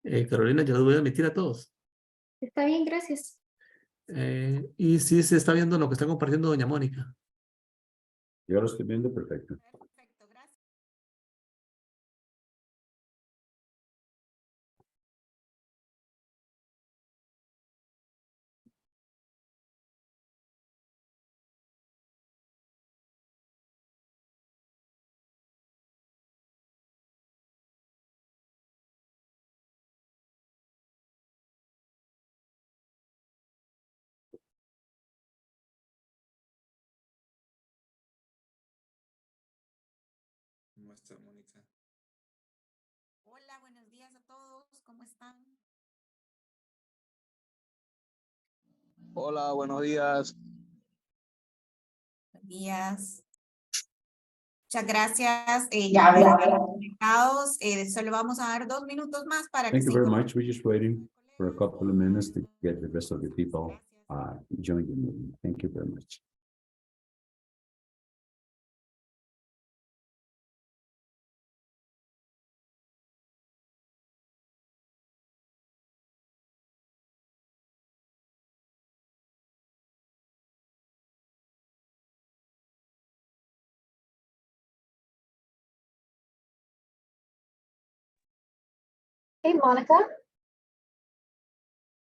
Carolina, yo los voy a admitir a todos. Está bien, gracias. Y sí se está viendo lo que está compartiendo doña Mónica. Yo lo estoy viendo perfecto. Perfecto, gracias. ¿Cómo está, Mónica? Hola, buenos días a todos. ¿Cómo están? Hola, buenos días. Buenos días. Muchas gracias. Ya están conectados. Solo vamos a dar 2 minutos más para Thank que you se very incorporen much. We're just waiting for a couple of minutes to get the rest of the people Gracias. join the meeting. Thank you very much. Hey, Monica.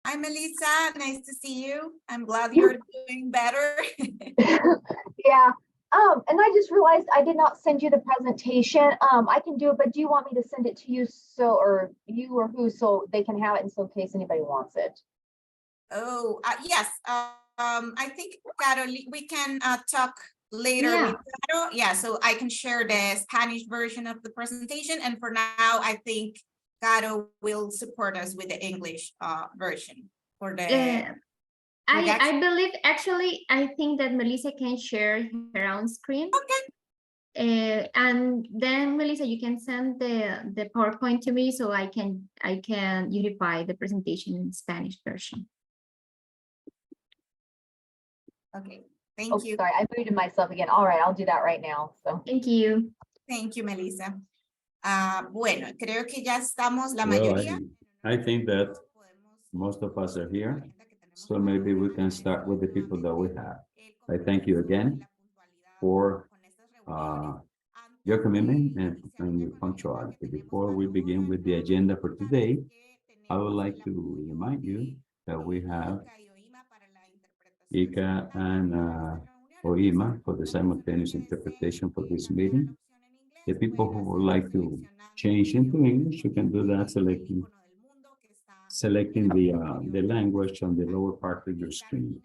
Hi, Melissa. Nice to see you. I'm glad you're doing better. Yeah. And I just realized I did not send you the presentation. I can do it, but do you want me to send it to you or who, so they can have it in so case anybody wants it? Oh, yes. I think, Carol, we can talk later Yeah. with Caro. Yeah, so I can share the Spanish version of the presentation. And for now, I think Caro will support us with the English version for the I believe, actually, I think that Melissa can share her own screen. Okay. And then, Melissa, you can send the PowerPoint to me so I can unify the presentation in Spanish version. Okay. Thank you. Sorry, I muted myself again. All right, I'll do that right now. So thank you. Thank you, Melissa. Bueno, creo que ya estamos la Well, mayoría. I think that most of us are here, so maybe we can start with the people that we have. I thank you again for your commitment and your punctuality. Before we begin with the agenda for today, I would like to remind you that we have ICA and OIMA for the simultaneous interpretation for this meeting. The people who would like to change into English, you can do that selecting the language on the lower part of your screen.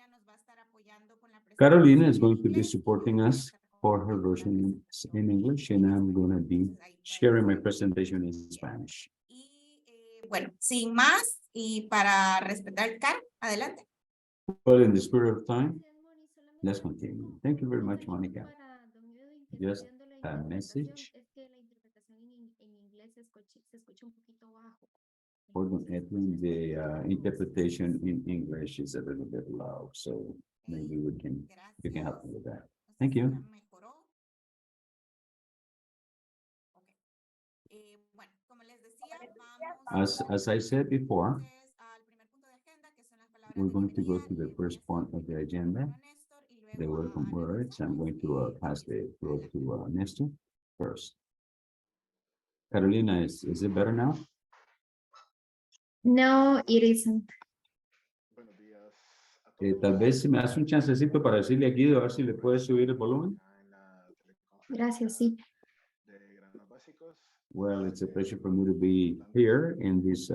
Carolina is going to be supporting us for her version in English, and I'm going to be sharing my presentation in Spanish. Bueno, sin más y para respetar el CAR, adelante. Well, in the spirit of time, let's continue. Thank you very much, Monica. Just a message. For Edwin, the interpretation in English is a little bit low, so maybe you can help me with that. Thank you. As I said before, we're going to go to the first point of the agenda, the welcome words. I'm going to pass the floor to Nestor first. Carolina, is it better now? No, it isn't. Tal vez si me das un chancecito para decirle a Guido a ver si le puede subir el volumen. Gracias, sí. Well, it's a pleasure for me to be here in this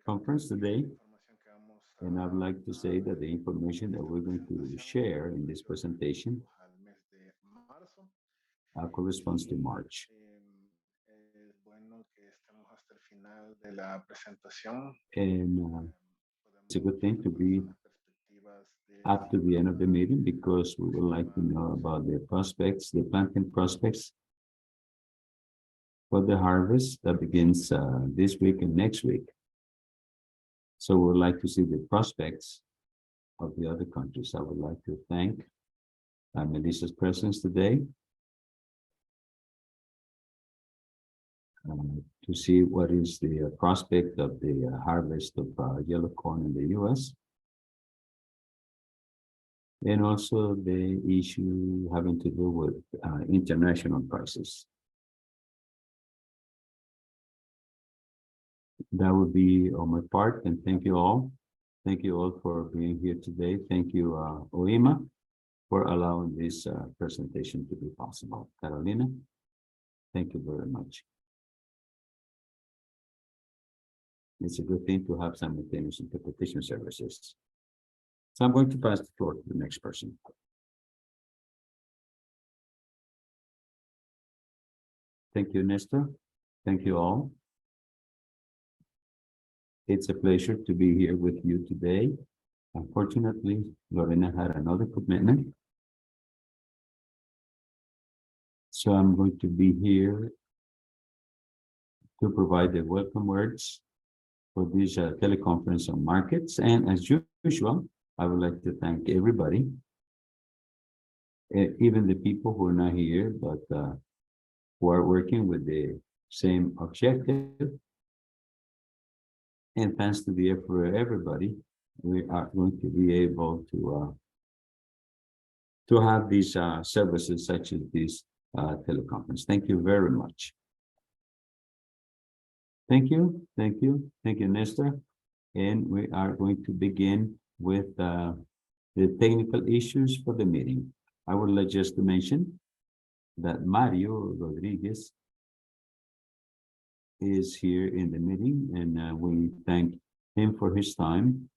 conference today. And I would like to say that the information that we're going to share in this presentation corresponds to March. And it's a good thing to be up to the end of the meeting because we would like to know about the prospects, the planting prospects for the harvest that begins this week and next week. So we would like to see the prospects of the other countries. I would like to thank Melissa's presence today. to see what is the prospect of the harvest of yellow corn in the U.S. and also the issue having to do with international prices. That would be on my part, and thank you all. Thank you all for being here today. Thank you, OIMA, for allowing this presentation to be possible. Carolina, thank you very much. It's a good thing to have simultaneous interpretation services. So I'm going to pass the floor to the next person. Thank you, Nestor. Thank you all. It's a pleasure to be here with you today. Unfortunately, Lorena had another commitment. So I'm going to be here to provide the welcome words for this teleconference on markets. And as usual, I would like to thank everybody, even the people who are not here, but who are working with the same objective. And thanks to the effort of everybody, we are going to be able to have these services such as this teleconference. Thank you very much. Thank you, thank you, thank you, Nestor. And we are going to begin with the technical issues for the meeting. I would like just to mention that Mario Rodriguez is here in the meeting, and we thank him for his time.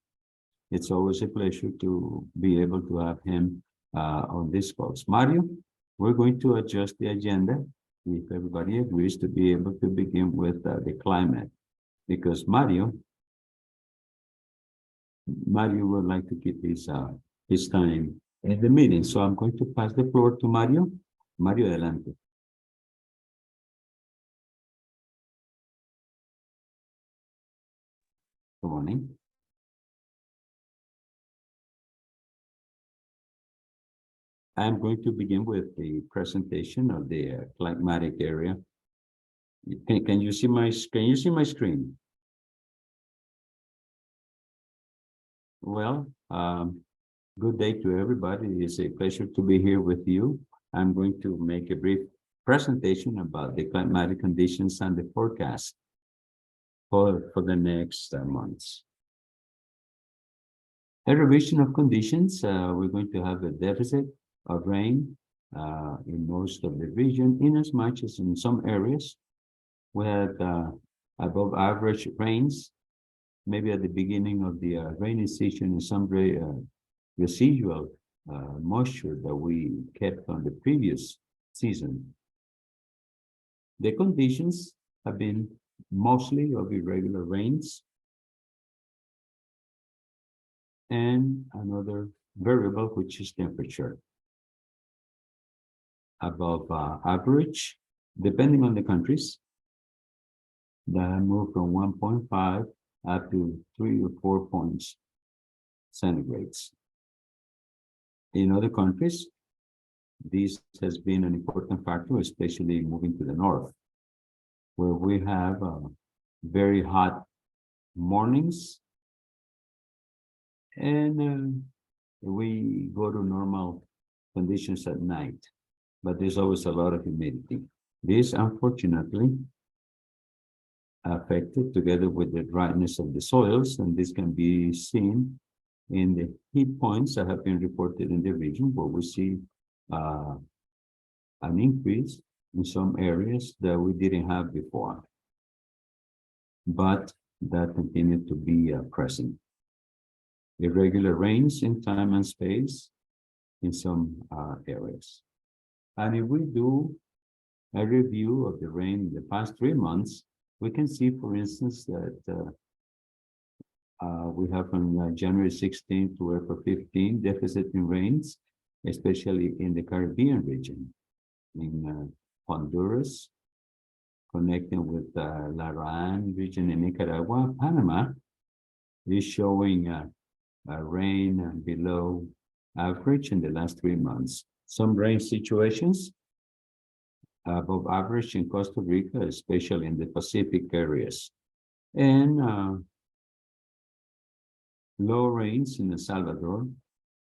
It's always a pleasure to be able to have him on this calls. Mario, we're going to adjust the agenda, if everybody agrees, to be able to begin with the climate, because Mario would like to keep his time in the meeting. So I'm going to pass the floor to Mario. Mario, adelante. Good morning. I'm going to begin with the presentation of the climatic area. Can you see my screen? Well, good day to everybody. It's a pleasure to be here with you. I'm going to make a brief presentation about the climatic conditions and the forecast for the next months. A revision of conditions, we're going to have a deficit of rain in most of the region, in as much as in some areas we had above average rains, maybe at the beginning of the rainy season, in some residual moisture that we kept on the previous season. The conditions have been mostly of irregular rains, and another variable, which is temperature, above average, depending on the countries, that move from 1.5 up to 3 or 4 points centigrades. In other countries, this has been an important factor, especially moving to the north, where we have very hot mornings, and we go to normal conditions at night, but there's always a lot of humidity. This, unfortunately, affected together with the dryness of the soils, and this can be seen in the heat points that have been reported in the region, where we see an increase in some areas that we didn't have before, but that continued to be present. Irregular rains in time and space in some areas. And if we do a review of the rain in the past 3 months, we can see, for instance, that we have from January 16 to April 15 deficit in rains, especially in the Caribbean region, in Honduras, connecting with the RRIM region in Nicaragua. Panama is showing a rain below average in the last 3 months. Some rain situations above average in Costa Rica, especially in the Pacific areas. And low rains in El Salvador,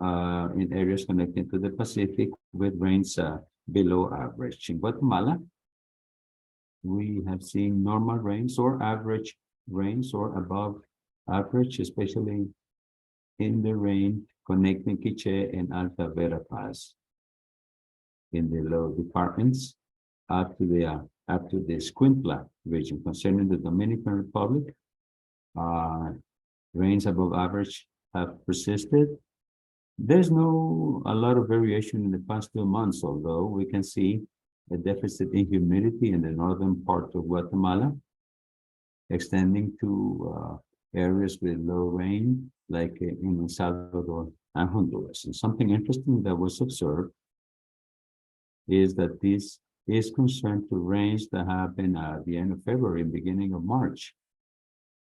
in areas connected to the Pacific with rains below average. In Guatemala, we have seen normal rains or average rains or above average, especially in the rain connecting Quiché and Alta Verapaz in the low departments up to the Escuintla region. Concerning the Dominican Republic, rains above average have persisted. There's no a lot of variation in the past 2 months, although we can see a deficit in humidity in the northern part of Guatemala, extending to areas with low rain, like in El Salvador and Honduras. And something interesting that was observed is that this is concerned to rains that happen at the end of February and beginning of March,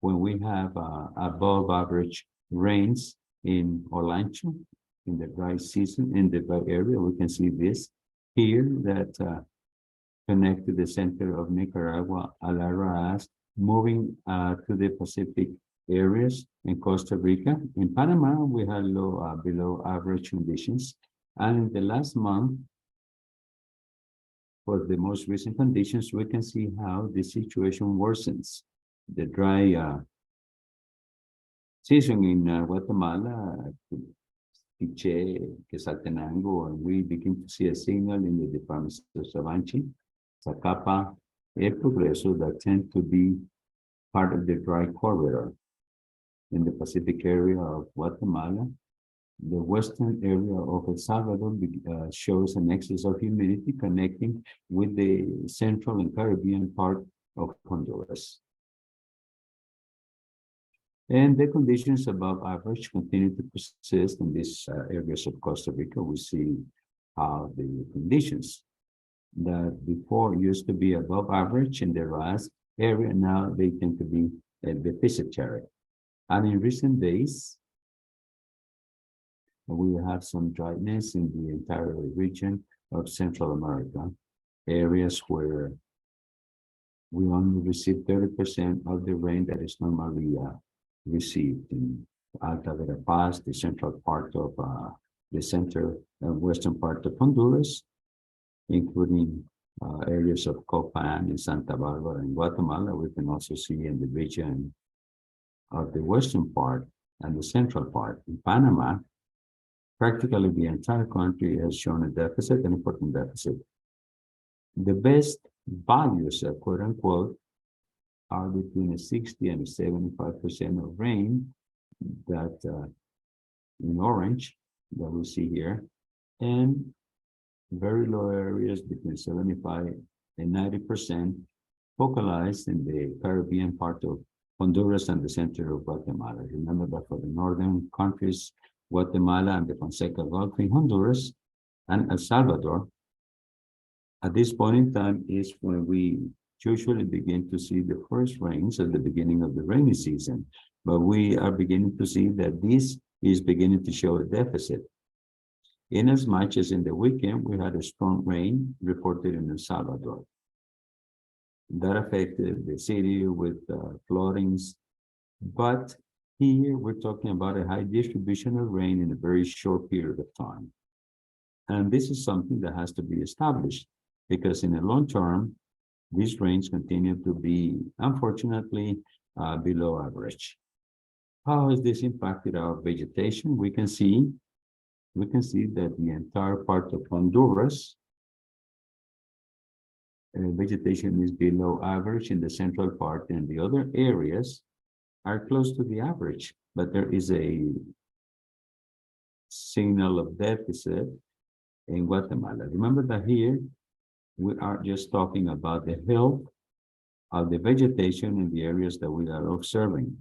when we have above average rains in Olancho, in the dry season, in the dry area. We can see this here that connect to the center of Nicaragua, Alaras, moving to the Pacific areas in Costa Rica. In Panama, we had low below average conditions. And in the last month, for the most recent conditions, we can see how the situation worsens. The dry season in Guatemala, Quiché, Quetzaltenango, and we begin to see a signal in the departments of Savanchi, Zacapa, El Progreso that tend to be part of the dry corridor. In the Pacific area of Guatemala, the western area of El Salvador shows an excess of humidity connecting with the central and Caribbean part of Honduras. And the conditions above average continue to persist in these areas of Costa Rica. We see how the conditions that before used to be above average in the last area, now they tend to be deficitary. And in recent days, we have some dryness in the entire region of Central America, areas where we only receive 30% of the rain that is normally received in Alta Verapaz, the central part of the center and western part of Honduras, including areas of Copan and Santa Barbara in Guatemala. We can also see in the region of the western part and the central part. In Panama, practically the entire country has shown a deficit, an important deficit. The best values, quote unquote, are between a 60 and 75% of rain that in orange that we see here, and very low areas between 75 and 90% focalized in the Caribbean part of Honduras and the center of Guatemala. Remember that for the northern countries, Guatemala and the Fonseca Gulf in Honduras and El Salvador, at this point in time is when we usually begin to see the first rains at the beginning of the rainy season. But we are beginning to see that this is beginning to show a deficit. In as much as in the weekend, we had a strong rain reported in El Salvador. That affected the city with floodings. But here we're talking about a high distribution of rain in a very short period of time. And this is something that has to be established, because in the long term, these rains continue to be, unfortunately, below average. How has this impacted our vegetation? We can see that the entire part of Honduras, vegetation is below average in the central part, and the other areas are close to the average, but there is a signal of deficit in Guatemala. Remember that here, we are just talking about the health of the vegetation in the areas that we are observing.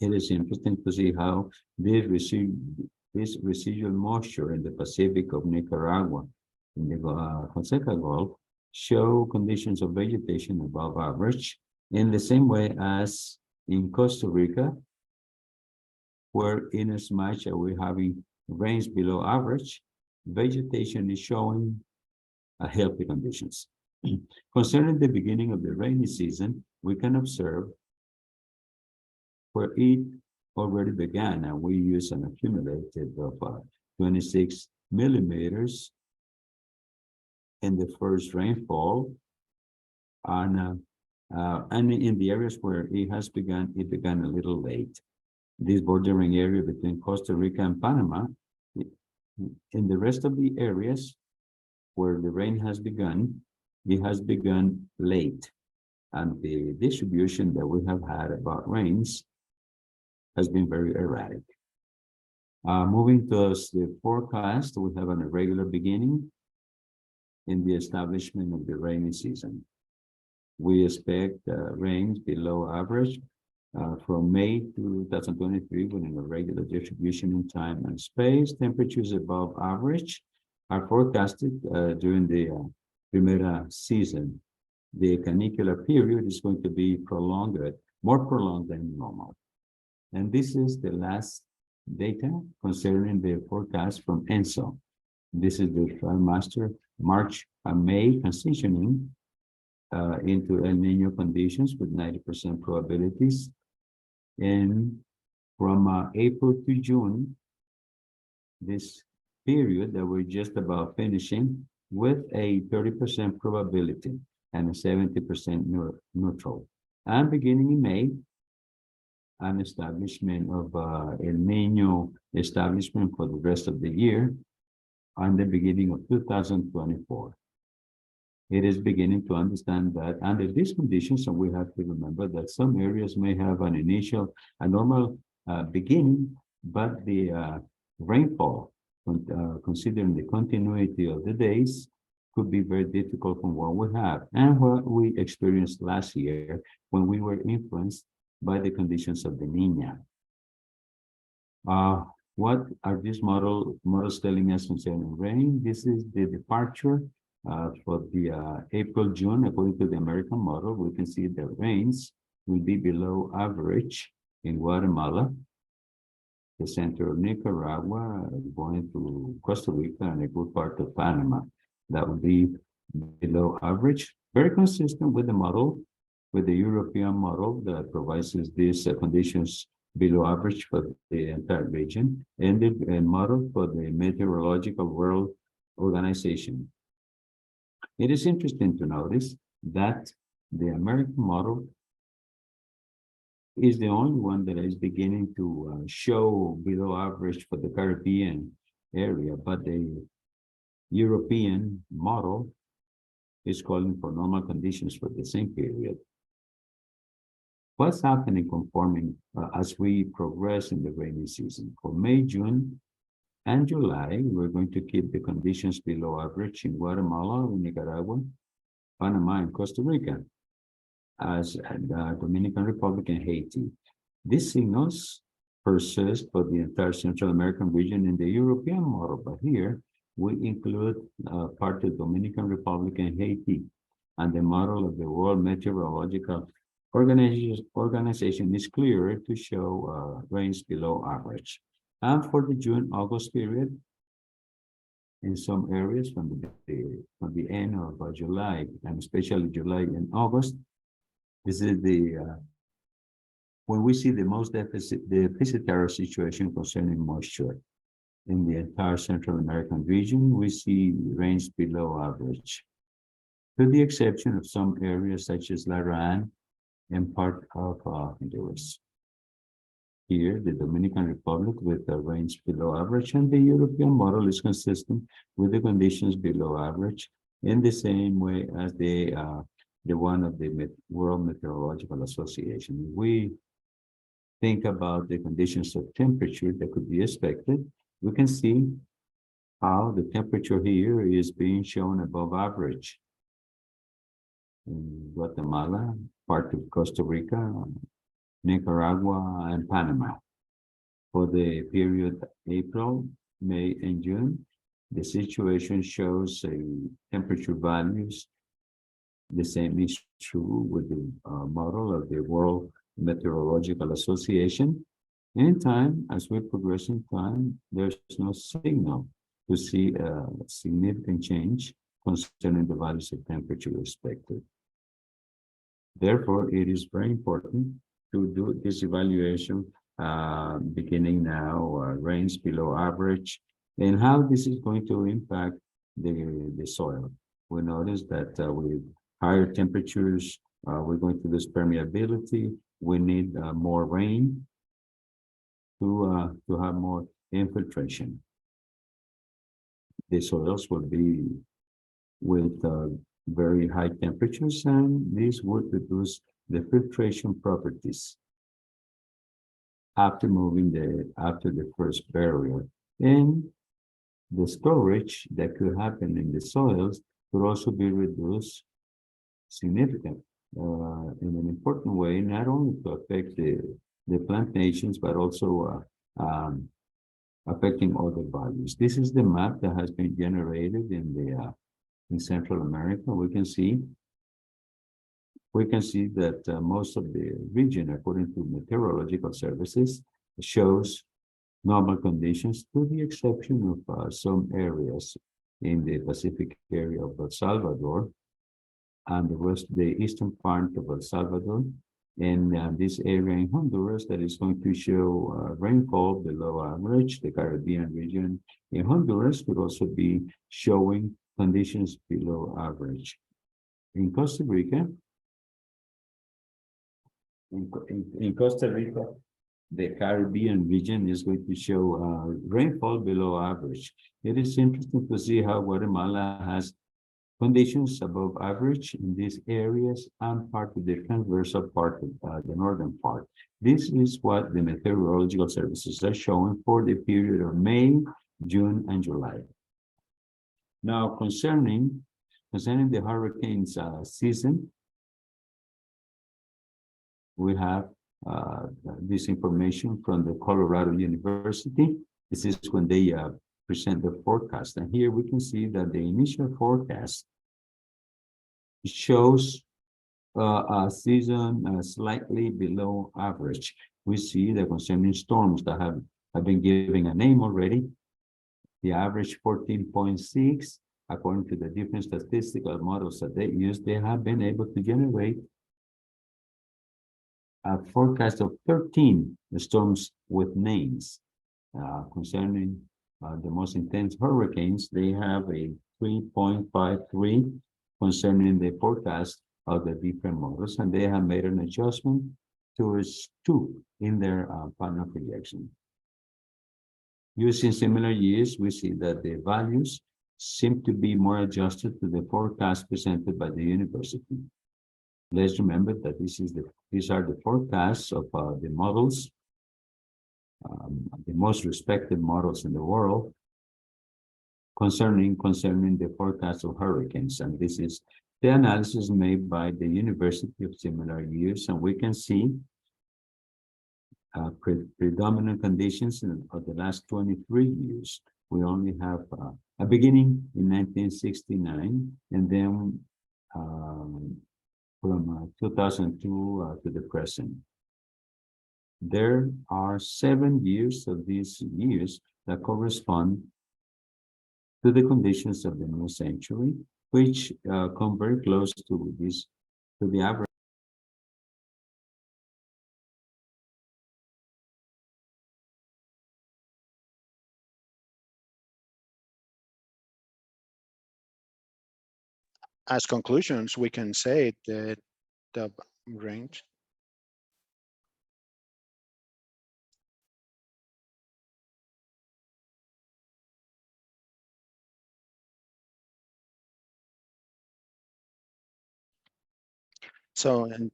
It is interesting to see how this residual moisture in the Pacific of Nicaragua, in the Fonseca Gulf, show conditions of vegetation above average, in the same way as in Costa Rica, where in as much as we're having rains below average, vegetation is showing healthy conditions. Concerning the beginning of the rainy season, we can observe where it already began, and we use an accumulated of 26 millimeters in the first rainfall, and in the areas where it began a little late. This bordering area between Costa Rica and Panama. In the rest of the areas where the rain has begun, it has begun late, and the distribution that we have had about rains has been very erratic. Moving to the forecast, we have an irregular beginning in the establishment of the rainy season. We expect rains below average from May 2023 with an irregular distribution in time and space. Temperatures above average are forecasted during the Primera season. The canicular period is going to be more prolonged than normal. And this is the last data concerning the forecast from ENSO. This is the trimester March and May transitioning into El Nino conditions with 90% probabilities. And from April to June, this period that we're just about finishing with a 30% probability and a 70% neutral. And beginning in May, an establishment of El Nino establishment for the rest of the year and the beginning of 2024. It is beginning to understand that under these conditions, and we have to remember that some areas may have a normal beginning, but the rainfall, considering the continuity of the days, could be very difficult from what we have and what we experienced last year when we were influenced by the conditions of the Niña. What are these models telling us concerning rain? This is the departure for the April-June, according to the American model. We can see the rains will be below average in Guatemala, the center of Nicaragua, going to Costa Rica, and a good part of Panama. That will be below average, very consistent with the model, with the European model that provides us these conditions below average for the entire region, and the model for the Meteorological World Organization. It is interesting to notice that the American model is the only one that is beginning to show below average for the Caribbean area, but the European model is calling for normal conditions for the same period. What's happening conforming as we progress in the rainy season? For May, June, and July, we're going to keep the conditions below average in Guatemala, Nicaragua, Panama, and Costa Rica, as the Dominican Republic and Haiti. These signals persist for the entire Central American region in the European model, but here we include part of the Dominican Republic and Haiti, and the model of the World Meteorological Organization is clearer to show rains below average. And for the June-August period, in some areas from the end of July, and especially July and August, this is when we see the most deficitary situation concerning moisture. In the entire Central American region, we see rains below average, to the exception of some areas such as Laran and part of Honduras. Here, the Dominican Republic with the rains below average, and the European model is consistent with the conditions below average in the same way as the one of the World Meteorological Association. We think about the conditions of temperature that could be expected. We can see how the temperature here is being shown above average in Guatemala, part of Costa Rica, Nicaragua, and Panama. For the period April, May, and June, the situation shows temperature values. The same is true with the model of the World Meteorological Association. In time, as we progress in time, there's no signal to see a significant change concerning the values of temperature expected. Therefore, it is very important to do this evaluation beginning now, rains below average, and how this is going to impact the soil. We notice that with higher temperatures, we're going to lose permeability. We need more rain to have more infiltration. The soils will be with very high temperatures, and this would reduce the filtration properties after the first barrier. And the storage that could happen in the soils could also be reduced significantly in an important way, not only to affect the plantations, but also affecting other values. This is the map that has been generated in Central America. We can see that most of the region, according to meteorological services, shows normal conditions, to the exception of some areas in the Pacific area of El Salvador and the eastern part of El Salvador, and this area in Honduras that is going to show rainfall below average. The Caribbean region in Honduras could also be showing conditions below average. In Costa Rica, the Caribbean region is going to show rainfall below average. It is interesting to see how Guatemala has conditions above average in these areas and part of the transversal part of the northern part. This is what the meteorological services are showing for the period of May, June, and July. Now, concerning the hurricanes season, we have this information from the Colorado University. This is when they present the forecast. And here we can see that the initial forecast shows a season slightly below average. We see that concerning storms that have been given a name already, the average 14.6, according to the different statistical models that they use, they have been able to generate a forecast of 13 storms with names. Concerning the most intense hurricanes, they have a 3.53 concerning the forecast of the different models, and they have made an adjustment to 2 in their final projection. Using similar years, we see that the values seem to be more adjusted to the forecast presented by the university. Let's remember that these are the forecasts of the models, the most respected models in the world concerning the forecast of hurricanes. And this is the analysis made by the university of similar years, and we can see predominant conditions of the last 23 years. We only have a beginning in 1969, and then from 2002 to the present. There are 7 years of these years that correspond to the conditions of the new century, which come very close to the average. As conclusions, we can say that the range and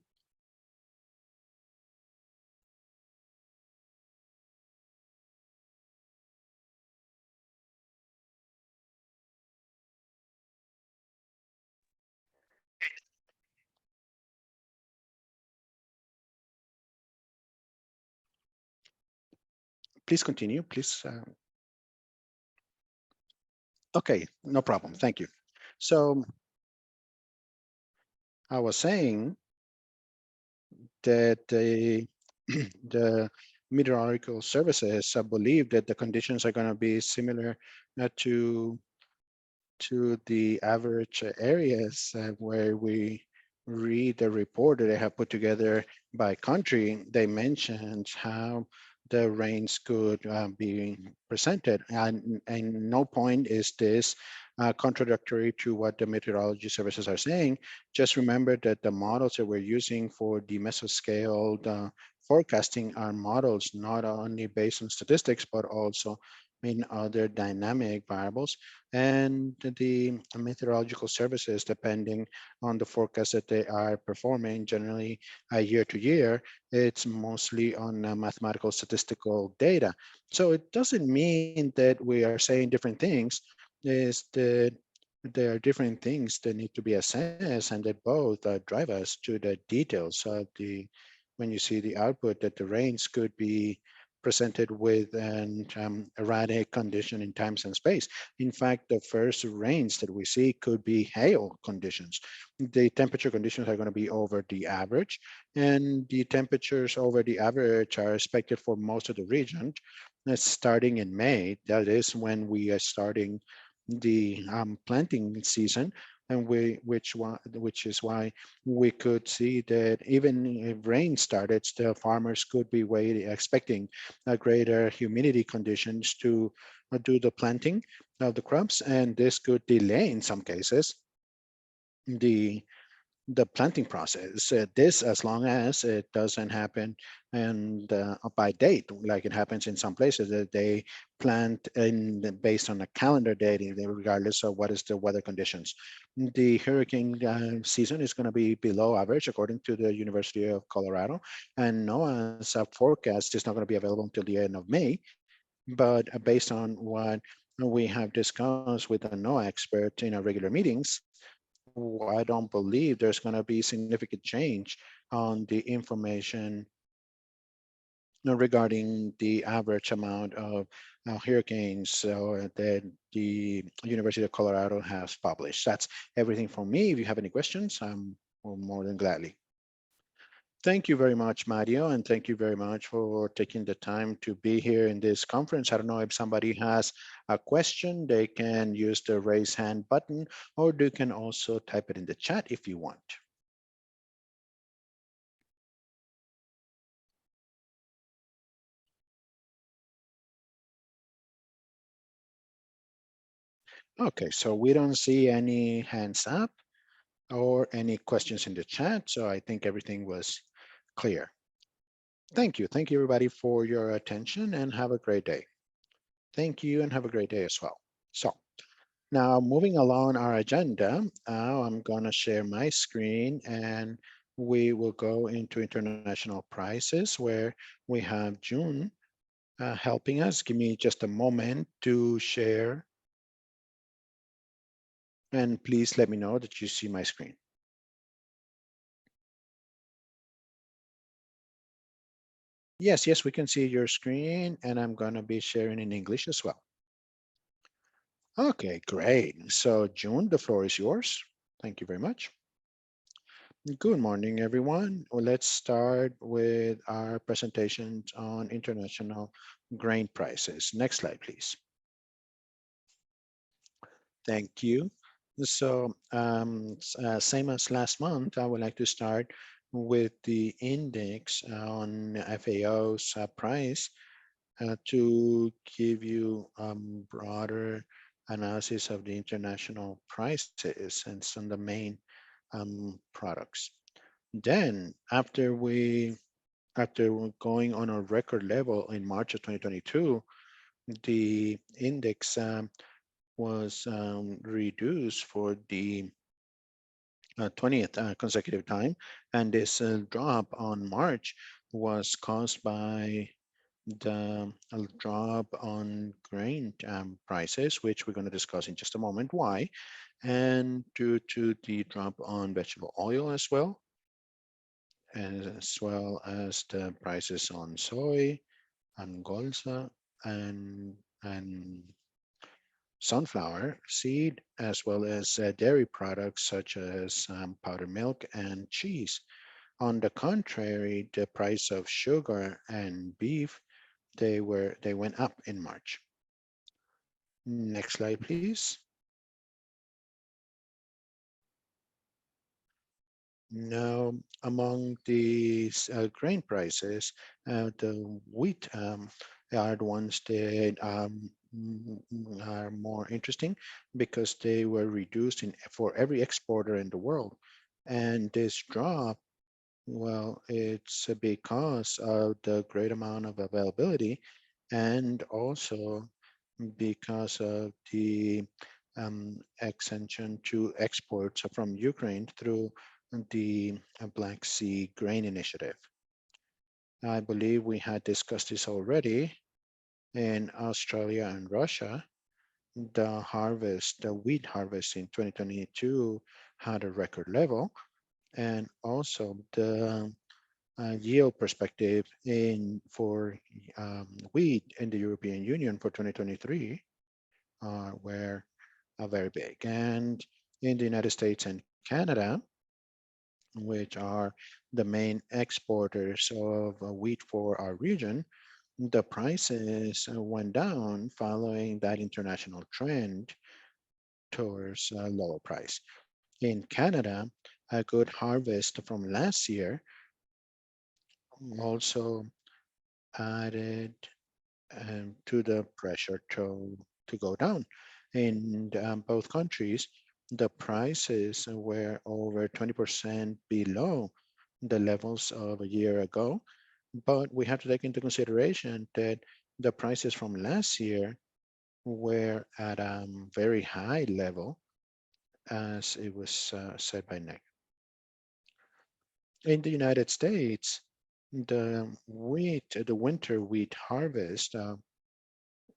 please continue, please. Okay, no problem. Thank you. So I was saying that the meteorological services believe that the conditions are going to be similar to to the average areas where we read the report that they have put together by country, they mentioned how the rains could be presented. And no point is this contradictory to what the meteorology services are saying. Just remember that the models that we're using for the mesoscale forecasting are models not only based on statistics, but also in other dynamic variables. And the meteorological services, depending on the forecast that they are performing, generally year to year, it's mostly on mathematical statistical data. So it doesn't mean that we are saying different things. Is that there are different things that need to be assessed, and that both drive us to the details of the, when you see the output, that the rains could be presented with an erratic condition in times and space. In fact, the first rains that we see could be hail conditions. The temperature conditions are going to be over the average, and the temperatures over the average are expected for most of the region. Starting in May, that is when we are starting the planting season, and which is why we could see that even if rain started, still farmers could be expecting a greater humidity conditions to do the planting of the crops, and this could delay in some cases the planting process. This, as long as it doesn't happen and by date, like it happens in some places, that they plant based on a calendar date, regardless of what is the weather conditions. The hurricane season is going to be below average, according to the University of Colorado, and NOAA's forecast is not going to be available until the end of May. But based on what we have discussed with the NOAA expert in our regular meetings, I don't believe there's going to be significant change on the information regarding the average amount of hurricanes that the University of Colorado has published. That's everything from me. If you have any questions, I'm more than gladly. Thank you very much, Mario, and thank you very much for taking the time to be here in this conference. I don't know if somebody has a question, they can use the raise hand button, or they can also type it in the chat if you want. Okay, so we don't see any hands up or any questions in the chat, so I think everything was clear. Thank you. Thank you, everybody, for your attention, and have a great day. Thank you, and have a great day as well. So now moving along our agenda, I'm going to share my screen, and we will go into international prices, where we have June helping us. Give me just a moment to share, and please let me know that you see my screen. Yes, we can see your screen, and I'm going to be sharing in English as well. Okay, great. So June, the floor is yours. Thank you very much. Good morning, everyone. Well, let's start with our presentations on international grain prices. Next slide, please. Thank you. So same as last month, I would like to start with the index on FAO's price to give you broader analysis of the international prices and some of the main products. Then after going on a record level in March of 2022, the index was reduced for the 20th consecutive time, and this drop on March was caused by the drop on grain prices, which we're going to discuss in just a moment why, and due to the drop on vegetable oil as well as the prices on soy and colza and sunflower seed, as well as dairy products such as powdered milk and cheese. On the contrary, the price of sugar and beef, they went up in March. Next slide, please. Now, among these grain prices, the wheat are the ones that are more interesting because they were reduced for every exporter in the world. And this drop, well, it's because of the great amount of availability and also because of the extension to exports from Ukraine through the Black Sea Grain Initiative. I believe we had discussed this already. In Australia and Russia, the wheat harvest in 2022 had a record level, and also the yield perspective for wheat in the European Union for 2023 were very big. And in the United States and Canada, which are the main exporters of wheat for our region, the prices went down following that international trend towards a lower price. In Canada, a good harvest from last year also added to the pressure to go down. In both countries, the prices were over 20% below the levels of a year ago. But we have to take into consideration that the prices from last year were at a very high level, as it was said by Nick. In the United States, the winter wheat harvest,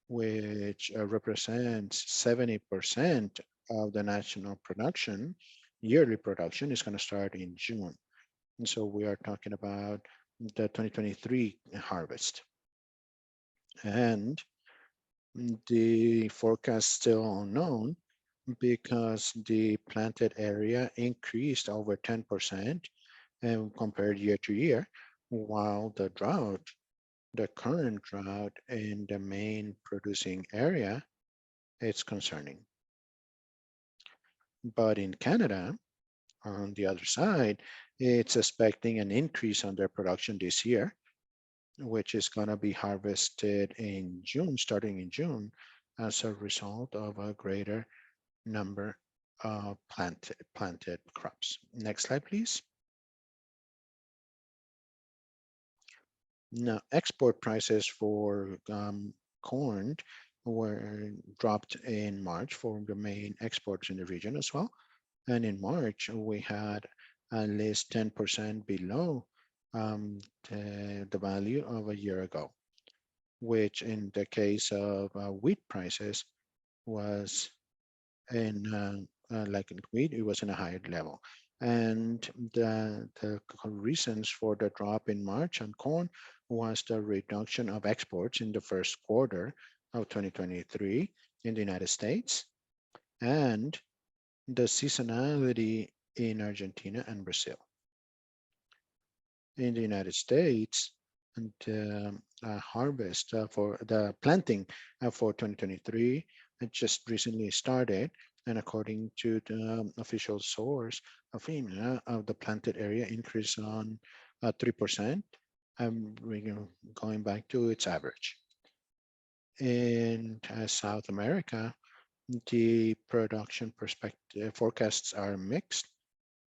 which represents 70% of the national production, yearly production, is going to start in June. And so we are talking about the 2023 harvest. And the forecast still unknown because the planted area increased over 10% and compared year to year, while the current drought in the main producing area, it's concerning. But in Canada, on the other side, it's expecting an increase on their production this year, which is going to be harvested in June, starting in June, as a result of a greater number of planted crops. Next slide, please. Now, export prices for corn were dropped in March for the main exports in the region as well. And in March, we had at least 10% below the value of a year ago, which in the case of wheat prices was like in wheat, it was in a higher level. And the reasons for the drop in March on corn was the reduction of exports in the first quarter of 2023 in the United States and the seasonality in Argentina and Brazil. In the United States, the harvest for the planting for 2023 just recently started, and according to the official source of FEMA, the planted area increased on 3%, going back to its average. In South America, the production forecasts are mixed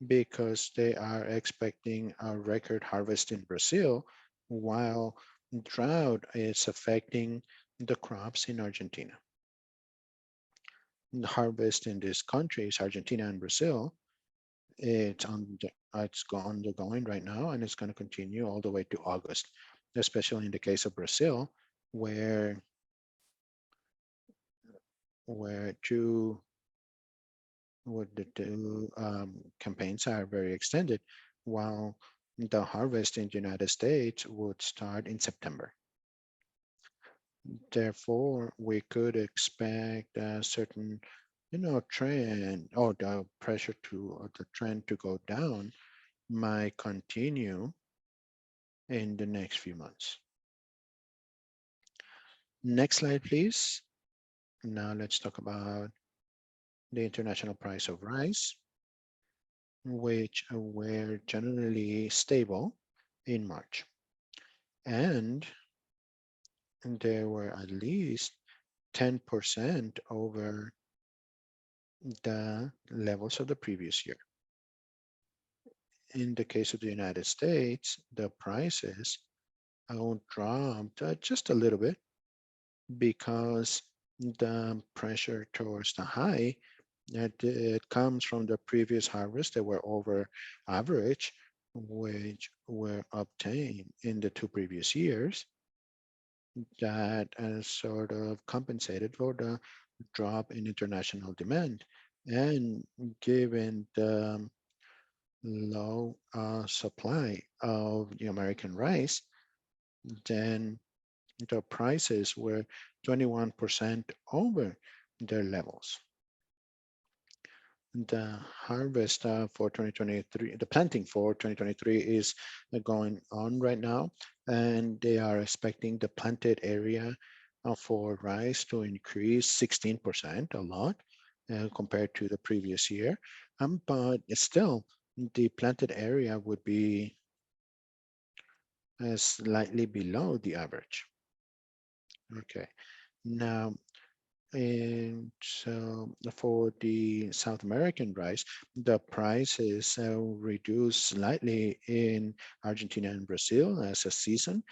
because they are expecting a record harvest in Brazil, while drought is affecting the crops in Argentina. The harvest in these countries, Argentina and Brazil, it's undergoing right now, and it's going to continue all the way to August, especially in the case of Brazil, where the two campaigns are very extended, while the harvest in the United States would start in September. Therefore, we could expect a certain, trend, or the pressure or the trend to go down might continue in the next few months. Next slide, please. Now let's talk about the international price of rice. which were generally stable in March. And they were at least 10% over the levels of the previous year. In the case of the United States, the prices dropped just a little bit because the pressure towards the high it comes from the previous harvest that were over average, which were obtained in the 2 previous years, that sort of compensated for the drop in international demand. And given the low supply of the American rice, then the prices were 21% over their levels. The harvest for 2023, the planting for 2023 is going on right now, and they are expecting the planted area for rice to increase 16%, a lot compared to the previous year. But still, the planted area would be slightly below the average. Okay, now, and so for the South American rice, the prices reduced slightly in Argentina and Brazil as a season,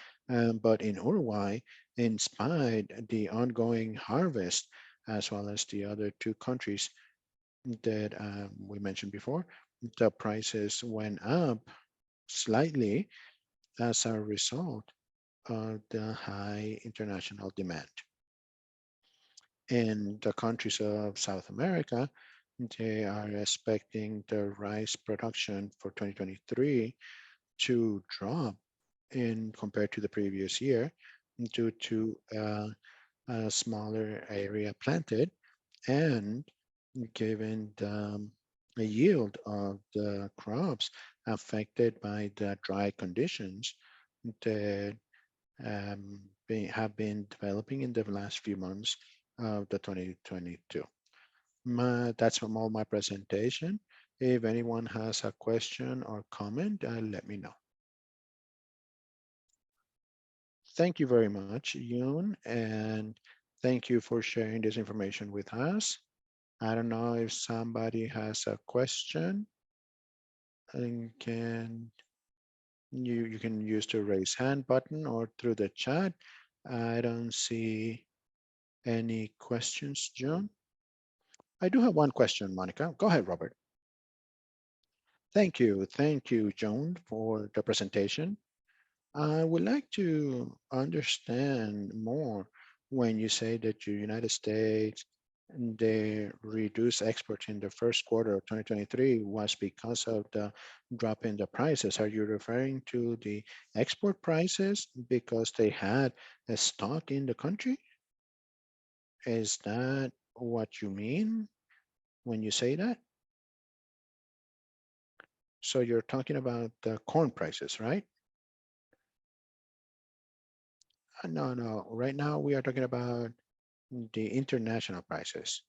but in Uruguay, in spite the ongoing harvest, as well as the other 2 countries that we mentioned before, the prices went up slightly as a result of the high international demand. In the countries of South America, they are expecting the rice production for 2023 to drop in compared to the previous year due to a smaller area planted, and given the yield of the crops affected by the dry conditions that have been developing in the last few months of the 2022. That's from all my presentation. If anyone has a question or comment, let me know. Thank you very much, Yoon, and thank you for sharing this information with us. I don't know if somebody has a question, and you can use the raise hand button or through the chat. I don't see any questions, John? I do have one question, Monica. Go ahead, Robert. Thank you, Joan, for the presentation. I would like to understand more when you say that the United States, they reduced exports in the first quarter of 2023 was because of the drop in the prices. Are you referring to the export prices because they had a stock in the country? Is that what you mean when you say that? So you're talking about the corn prices, right? No. Right now we are talking about the international prices,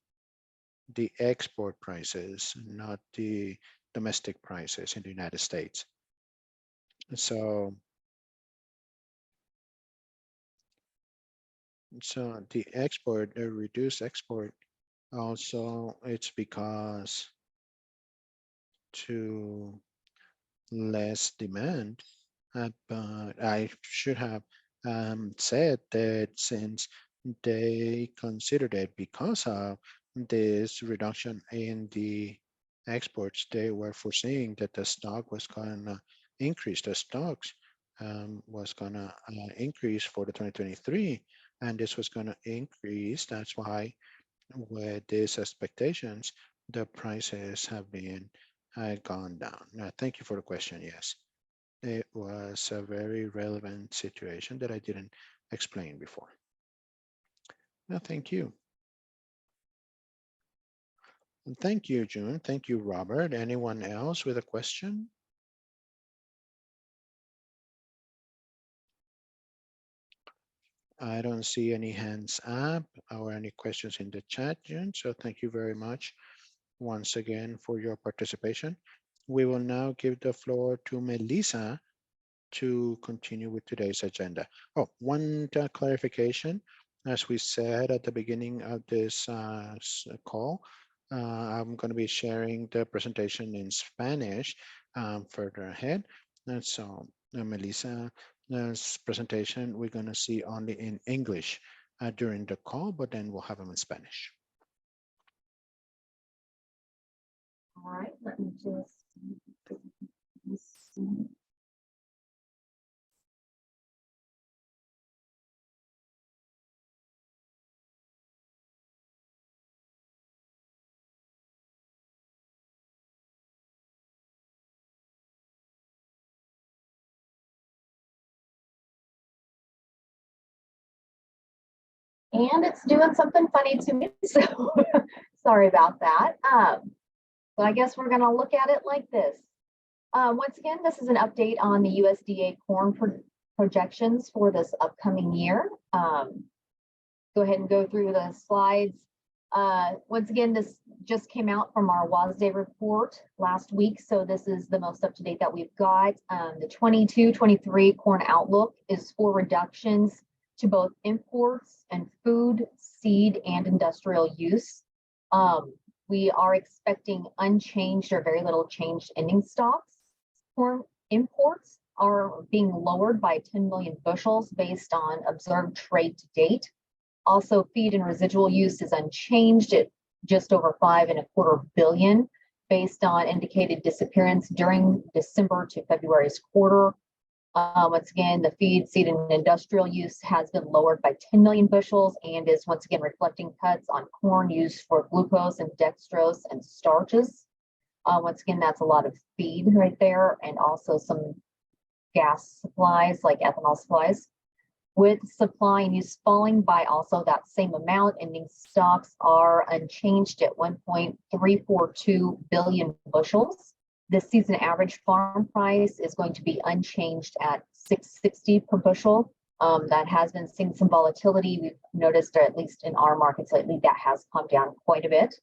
the export prices, not the domestic prices in the United States. So the export, the reduced export, also it's because to less demand, but I should have said that since they considered it because of this reduction in the exports, they were foreseeing that the stock was going to increase. The stocks was going to increase for the 2023, and this was going to increase. That's why with these expectations, the prices have been gone down. Thank you for the question. Yes, it was a very relevant situation that I didn't explain before. No, thank you. And thank you, June. Thank you, Robert. Anyone else with a question? I don't see any hands up or any questions in the chat, June. So thank you very much once again for your participation. We will now give the floor to Melissa to continue with today's agenda. Oh, one clarification. As we said at the beginning of this call, I'm going to be sharing the presentation in Spanish further ahead. And so Melissa's presentation, we're going to see only in English during the call, but then we'll have them in Spanish. All right, let me just. And it's doing something funny to me, so sorry about that. But I guess we're gonna look at it like this. Once again, this is an update on the USDA corn projections for this upcoming year. Go ahead and go through the slides. Once again, this just came out from our WASDE report last week, so this is the most up-to-date that we've got. The 22-23 corn outlook is for reductions to both imports and food, seed, and industrial use. We are expecting unchanged or very little changed ending stocks. Corn imports are being lowered by 10 million bushels based on observed trade to date. Also, feed and residual use is unchanged at just over 5.25 billion based on indicated disappearance during December to February's quarter. Once again, the feed, seed, and industrial use has been lowered by 10 million bushels and is once again reflecting cuts on corn used for glucose and dextrose and starches. Once again, that's a lot of feed right there, and also some gas supplies like ethanol supplies. With supply and use falling by also that same amount, ending stocks are unchanged at 1.342 billion bushels. The season average farm price is going to be unchanged at $6.60 per bushel. That has been seeing some volatility. We've noticed, or at least in our markets lately, that has come down quite a bit.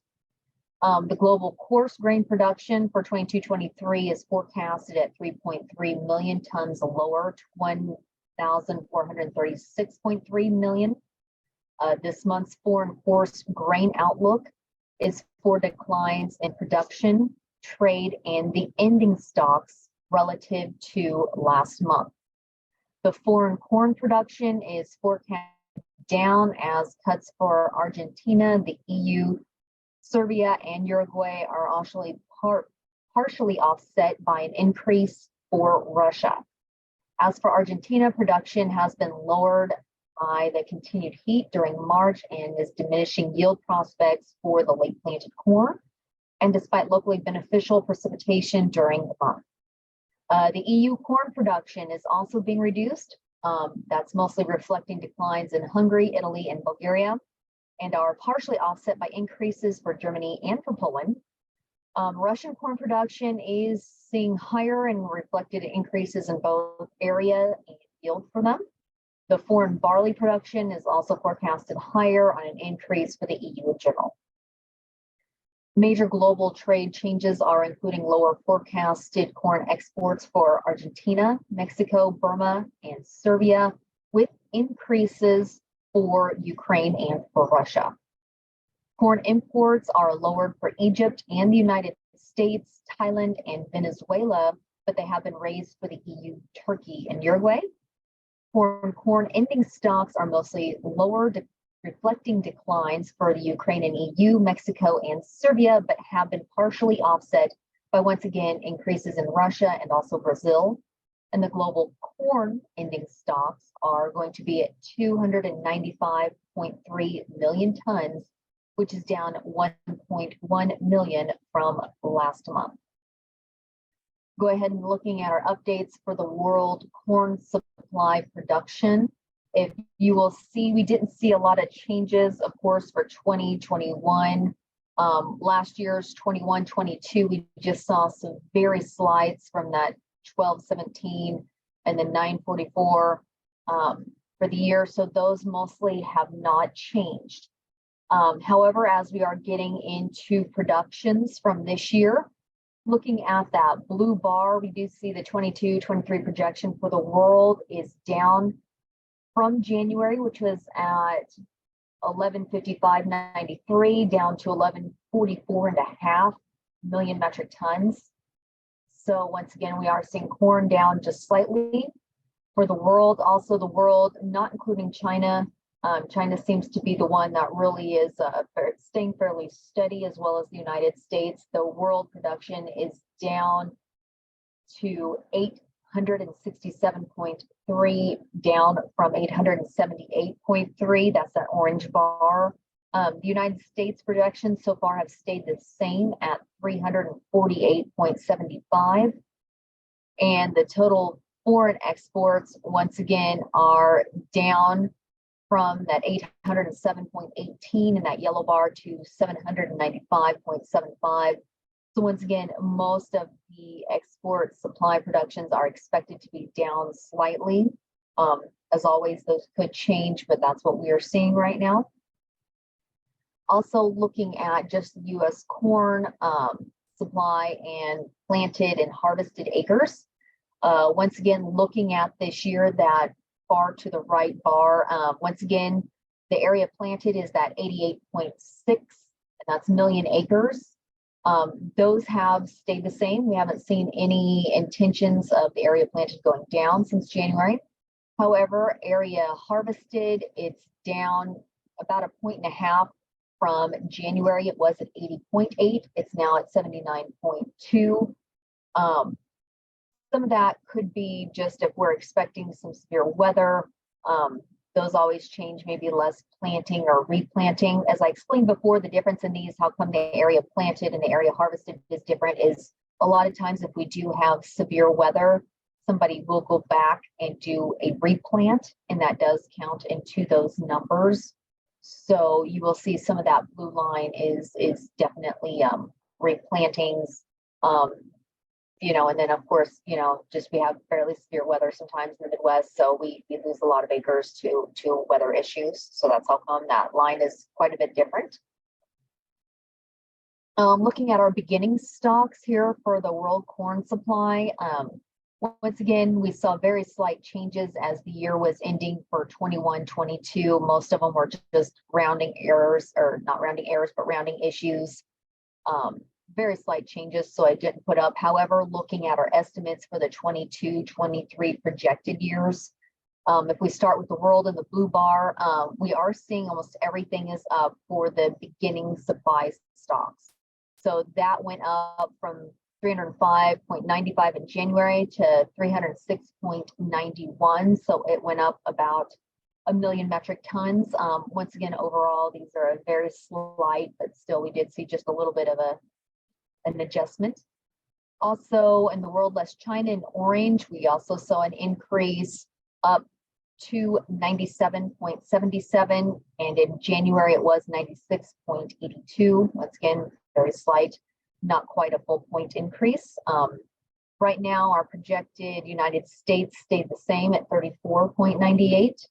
The global coarse grain production for 22-23 is forecasted at 3.3 million tons lower to 1,436.3 million. This month's foreign coarse grain outlook is for declines in production, trade, and the ending stocks relative to last month. The foreign corn production is forecast down as cuts for Argentina, the EU, Serbia, and Uruguay are actually partially offset by an increase for Russia. As for Argentina, production has been lowered by the continued heat during March and is diminishing yield prospects for the late planted corn, and despite locally beneficial precipitation during the month. The EU corn production is also being reduced. That's mostly reflecting declines in Hungary, Italy, and Bulgaria, and are partially offset by increases for Germany and for Poland. Russian corn production is seeing higher and reflected increases in both area and yield for them. The foreign barley production is also forecasted higher on an increase for the EU in general. Major global trade changes are including lower forecasted corn exports for Argentina, Mexico, Burma, and Serbia, with increases for Ukraine and for Russia. Corn imports are lowered for Egypt and the United States, Thailand, and Venezuela, but they have been raised for the EU, Turkey, and Uruguay. Corn ending stocks are mostly lower, reflecting declines for the Ukraine and EU, Mexico, and Serbia, but have been partially offset by, once again, increases in Russia and also Brazil. And the global corn ending stocks are going to be at 295.3 million tons, which is down 1.1 million from last month. Go ahead and looking at our updates for the world corn supply production. If you will see, we didn't see a lot of changes, of course, for 2021. Last year's 21-22, we just saw some very slides from that 12-17 and then 9-44 for the year. So those mostly have not changed. However, as we are getting into productions from this year, Looking at that blue bar, we do see the 22-23 projection for the world is down from January, which was at 1155.93 down to 1144.5 million metric tons. So once again, we are seeing corn down just slightly. For the world, also the world, not including China, China seems to be the one that really is staying fairly steady, as well as the United States. The world production is down to 867.3, down from 878.3. That's that orange bar. The United States projections so far have stayed the same at 348.75. And the total foreign exports, once again, are down from that 807.18 in that yellow bar to 795.75. So once again, most of the export supply productions are expected to be down slightly. As always, those could change, but that's what we are seeing right now. Also looking at just the U.S. corn supply and planted and harvested acres. Once again, looking at this year, that far to the right bar, once again, the area planted is that 88.6, and that's million acres. Those have stayed the same. We haven't seen any intentions of the area planted going down since January. However, area harvested, it's down about 1.5 points from January. It was at 80.8. It's now at 79.2. Some of that could be just if we're expecting some severe weather. Those always change, maybe less planting or replanting. As I explained before, the difference in these, how come the area planted and the area harvested is different, is a lot of times if we do have severe weather, somebody will go back and do a replant, and that does count into those numbers. So you will see some of that blue line is definitely replantings. And then of course, just we have fairly severe weather sometimes in the Midwest, so we lose a lot of acres to weather issues. So that's how come that line is quite a bit different. Looking at our beginning stocks here for the world corn supply. Once again, we saw very slight changes as the year was ending for 21-22. Most of them were just rounding errors, or not rounding errors, but rounding issues. Very slight changes, so I didn't put up. However, looking at our estimates for the 22-23 projected years, if we start with the world in the blue bar, we are seeing almost everything is up for the beginning supply stocks. So that went up from 305.95 in January to 306.91. So it went up about 1 million metric tons. Once again, overall, these are very slight, but still we did see just a little bit of an adjustment. Also, in the world less China in orange, we also saw an increase up to 97.77, and in January it was 96.82. Once again, very slight, not quite a full point increase. Right now, our projected United States stayed the same at 34.98,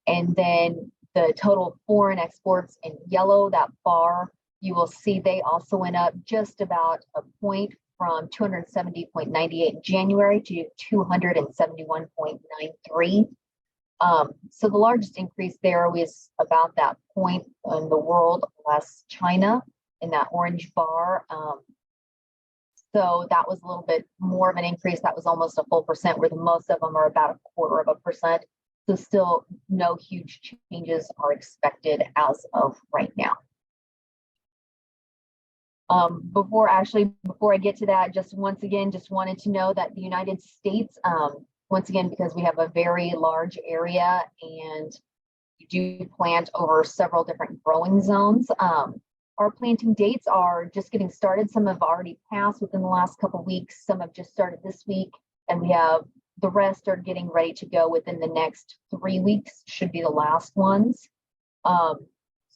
and then the total foreign exports in yellow, that bar, you will see they also went up just about a point from 270.98 in January to 271.93. So the largest increase there was about that point in the world less China in that orange bar. So that was a little bit more of an increase. That was almost a full percent, where the most of them are about 1/4%. So still no huge changes are expected as of right now. Before I get to that, just once again, just wanted to know that the United States, once again, because we have a very large area and we do plant over several different growing zones, our planting dates are just getting started. Some have already passed within the last couple of weeks. Some have just started this week, and we have the rest are getting ready to go within the next 3 weeks, should be the last ones.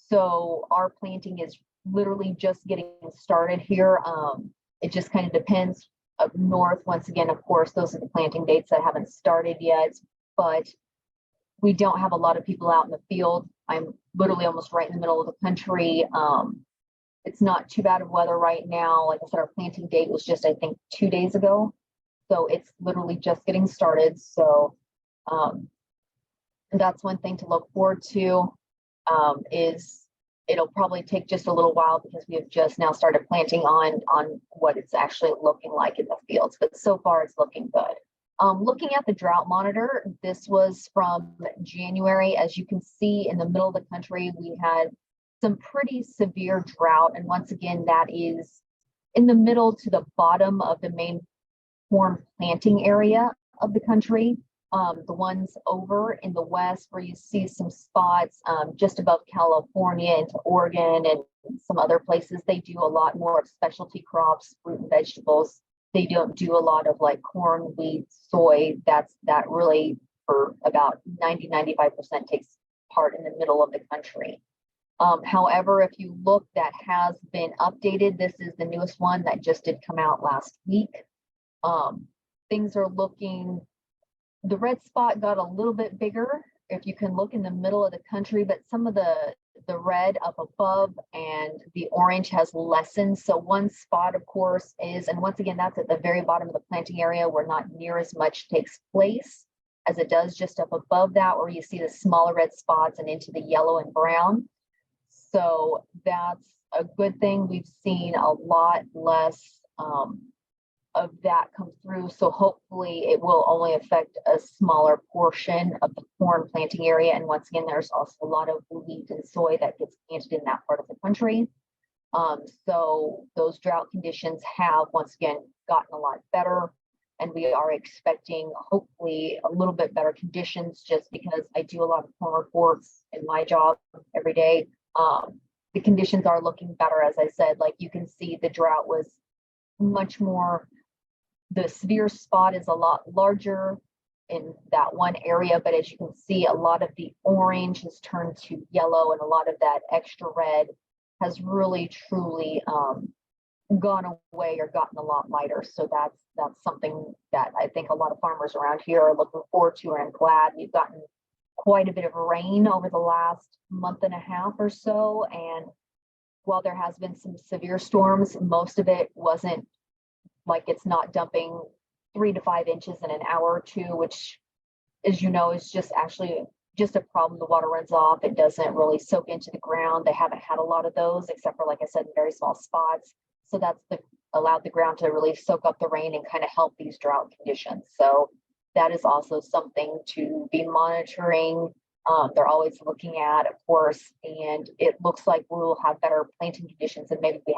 So our planting is literally just getting started here. It just kind of depends. Up north, once again, of course, those are the planting dates that haven't started yet, but we don't have a lot of people out in the field. I'm literally almost right in the middle of the country. it's not too bad of weather right now. Like I said, our planting date was just, I think, 2 days ago. So it's literally just getting started. So that's one thing to look forward to, is it'll probably take just a little while because we have just now started planting on what it's actually looking like in the fields. But so far it's looking good. Looking at the drought monitor, this was from January. As you can see, in the middle of the country, we had some pretty severe drought. And once again, that is in the middle to the bottom of the main corn planting area of the country. The ones over in the west where you see some spots just above California into Oregon and some other places, they do a lot more of specialty crops, fruit and vegetables. They don't do a lot of like corn, wheat, soy. That really for about 90-95% takes part in the middle of the country. However, if you look, that has been updated. This is the newest one that just did come out last week. Things are looking, the red spot got a little bit bigger if you can look in the middle of the country, but some of the red up above and the orange has lessened. So one spot, of course, is, and once again, that's at the very bottom of the planting area where not near as much takes place as it does just up above that, where you see the smaller red spots and into the yellow and brown. So that's a good thing. We've seen a lot less of that come through. So hopefully it will only affect a smaller portion of the corn planting area. And once again, there's also a lot of wheat and soy that gets planted in that part of the country. So those drought conditions have once again gotten a lot better. And we are expecting hopefully a little bit better conditions, just because I do a lot of corn reports in my job every day. The conditions are looking better. As I said, like you can see, the drought was much more, the severe spot is a lot larger in that one area, but as you can see, a lot of the orange has turned to yellow and a lot of that extra red has really truly gone away or gotten a lot lighter. So that's something that I think a lot of farmers around here are looking forward to, and I'm glad we've gotten quite a bit of rain over the last month and a half or so. And while there has been some severe storms, most of it wasn't like, it's not dumping 3 to 5 inches in an hour or two, which, as you know, is just actually just a problem. The water runs off. It doesn't really soak into the ground. They haven't had a lot of those, except for, like I said, in very small spots. So that's allowed the ground to really soak up the rain and kind of help these drought conditions. So that is also something to be monitoring. They're always looking at, of course, and it looks like we'll have better planting conditions than maybe we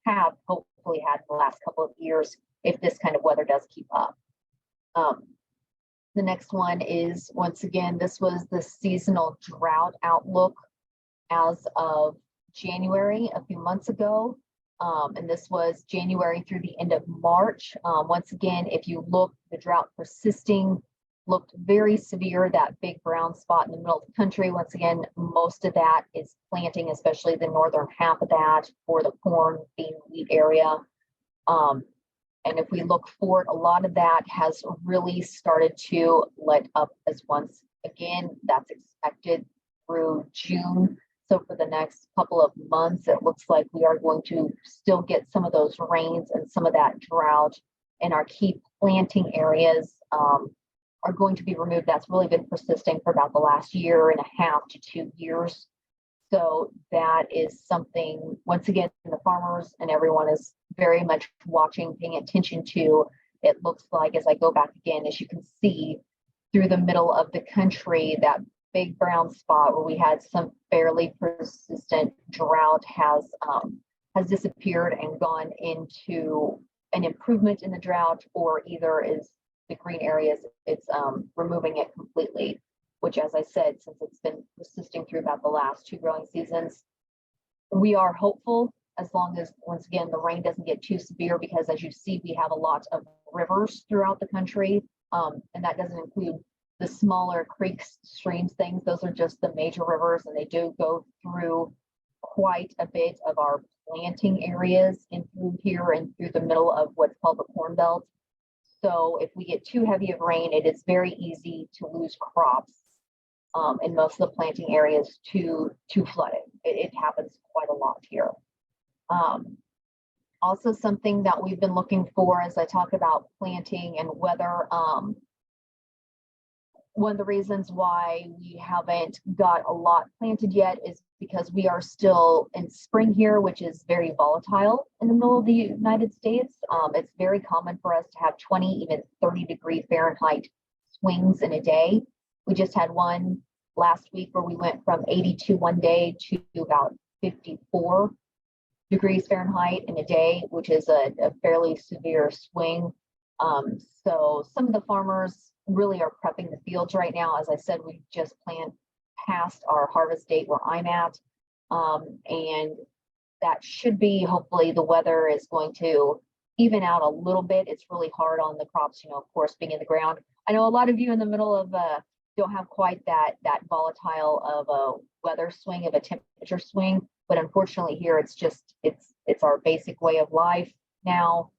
have hopefully had in the last couple of years if this kind of weather does keep up. The next one is, once again, this was the seasonal drought outlook as of January a few months ago. And this was January through the end of March. Once again, if you look, the drought persisting looked very severe. That big brown spot in the middle of the country, once again, most of that is planting, especially the northern half of that for the corn, bean, wheat area. And if we look forward, a lot of that has really started to let up as once again. That's expected through June. So for the next couple of months, it looks like we are going to still get some of those rains and some of that drought, and our key planting areas are going to be removed. That's really been persisting for about the last 1.5 to 2 years. So that is something, once again, the farmers and everyone is very much watching, paying attention to. It looks like, as I go back again, as you can see through the middle of the country, that big brown spot where we had some fairly persistent drought has disappeared and gone into an improvement in the drought, or either is the green areas, it's removing it completely, which, as I said, since it's been persisting through about the last 2 growing seasons, we are hopeful, as long as, once again, the rain doesn't get too severe, because as you see, we have a lot of rivers throughout the country, and that doesn't include the smaller creeks, streams, things. Those are just the major rivers, and they do go through quite a bit of our planting areas and through here and through the middle of what's called the Corn Belt. So if we get too heavy of rain, it is very easy to lose crops in most of the planting areas to flooding. It happens quite a lot here. Also something that we've been looking for as I talk about planting and weather. One of the reasons why we haven't got a lot planted yet is because we are still in spring here, which is very volatile in the middle of the United States. It's very common for us to have 20, even 30-degree Fahrenheit swings in a day. We just had one last week where we went from 82 one day to about 54 degrees Fahrenheit in a day, which is a fairly severe swing. So some of the farmers really are prepping the fields right now. As I said, we just planted past our harvest date where I'm at. And that should be, hopefully the weather is going to even out a little bit. It's really hard on the crops, of course, being in the ground. I know a lot of you in the middle of don't have quite that volatile of a weather swing, of a temperature swing, but unfortunately here it's our basic way of life now.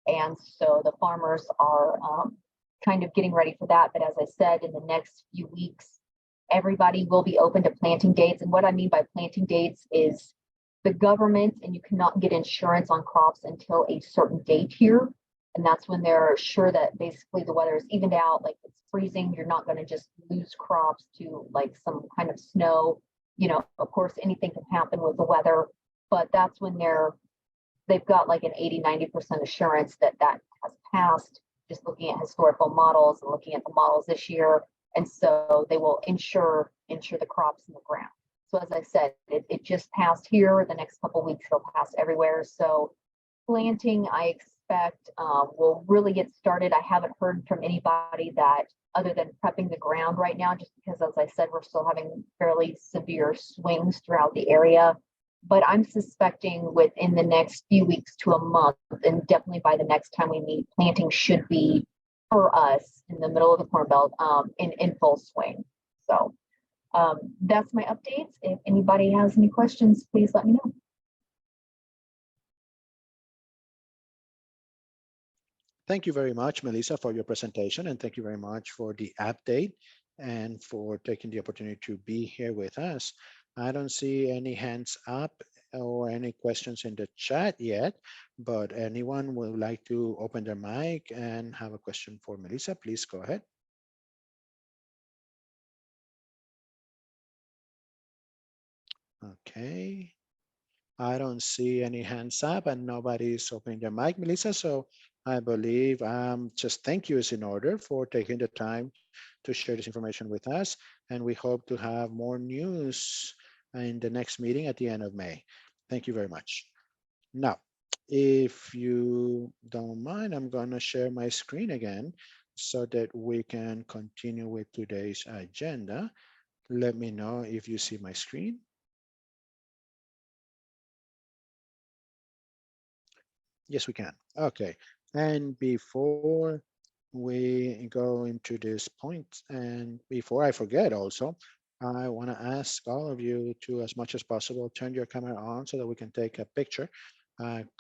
And so the farmers are kind of getting ready for that. But as I said, in the next few weeks, everybody will be open to planting dates. And what I mean by planting dates is the government, and you cannot get insurance on crops until a certain date here. And that's when they're sure that basically the weather is evened out, like it's freezing. You're not going to just lose crops to like some kind of snow. Of course, anything can happen with the weather, but that's when they've got like an 80-90% assurance that has passed, just looking at historical models and looking at the models this year. And so they will insure the crops in the ground. So as I said, it just passed here. The next couple of weeks, it'll pass everywhere. So planting, I expect, will really get started. I haven't heard from anybody that other than prepping the ground right now, just because, as I said, we're still having fairly severe swings throughout the area. But I'm suspecting within the next few weeks to a month, and definitely by the next time we meet, planting should be for us in the middle of the Corn Belt in full swing. So that's my updates. If anybody has any questions, please let me know. Thank you very much, Melissa, for your presentation, and thank you very much for the update and for taking the opportunity to be here with us. I don't see any hands up or any questions in the chat yet, but anyone would like to open their mic and have a question for Melissa, please go ahead. Okay. I don't see any hands up and nobody's opening their mic, Melissa. So I believe just thank you is in order for taking the time to share this information with us. And we hope to have more news in the next meeting at the end of May. Thank you very much. Now, if you don't mind, I'm going to share my screen again so that we can continue with today's agenda. Let me know if you see my screen. Yes, we can. Okay. And before we go into this point, and before I forget also, I want to ask all of you to, as much as possible, turn your camera on so that we can take a picture.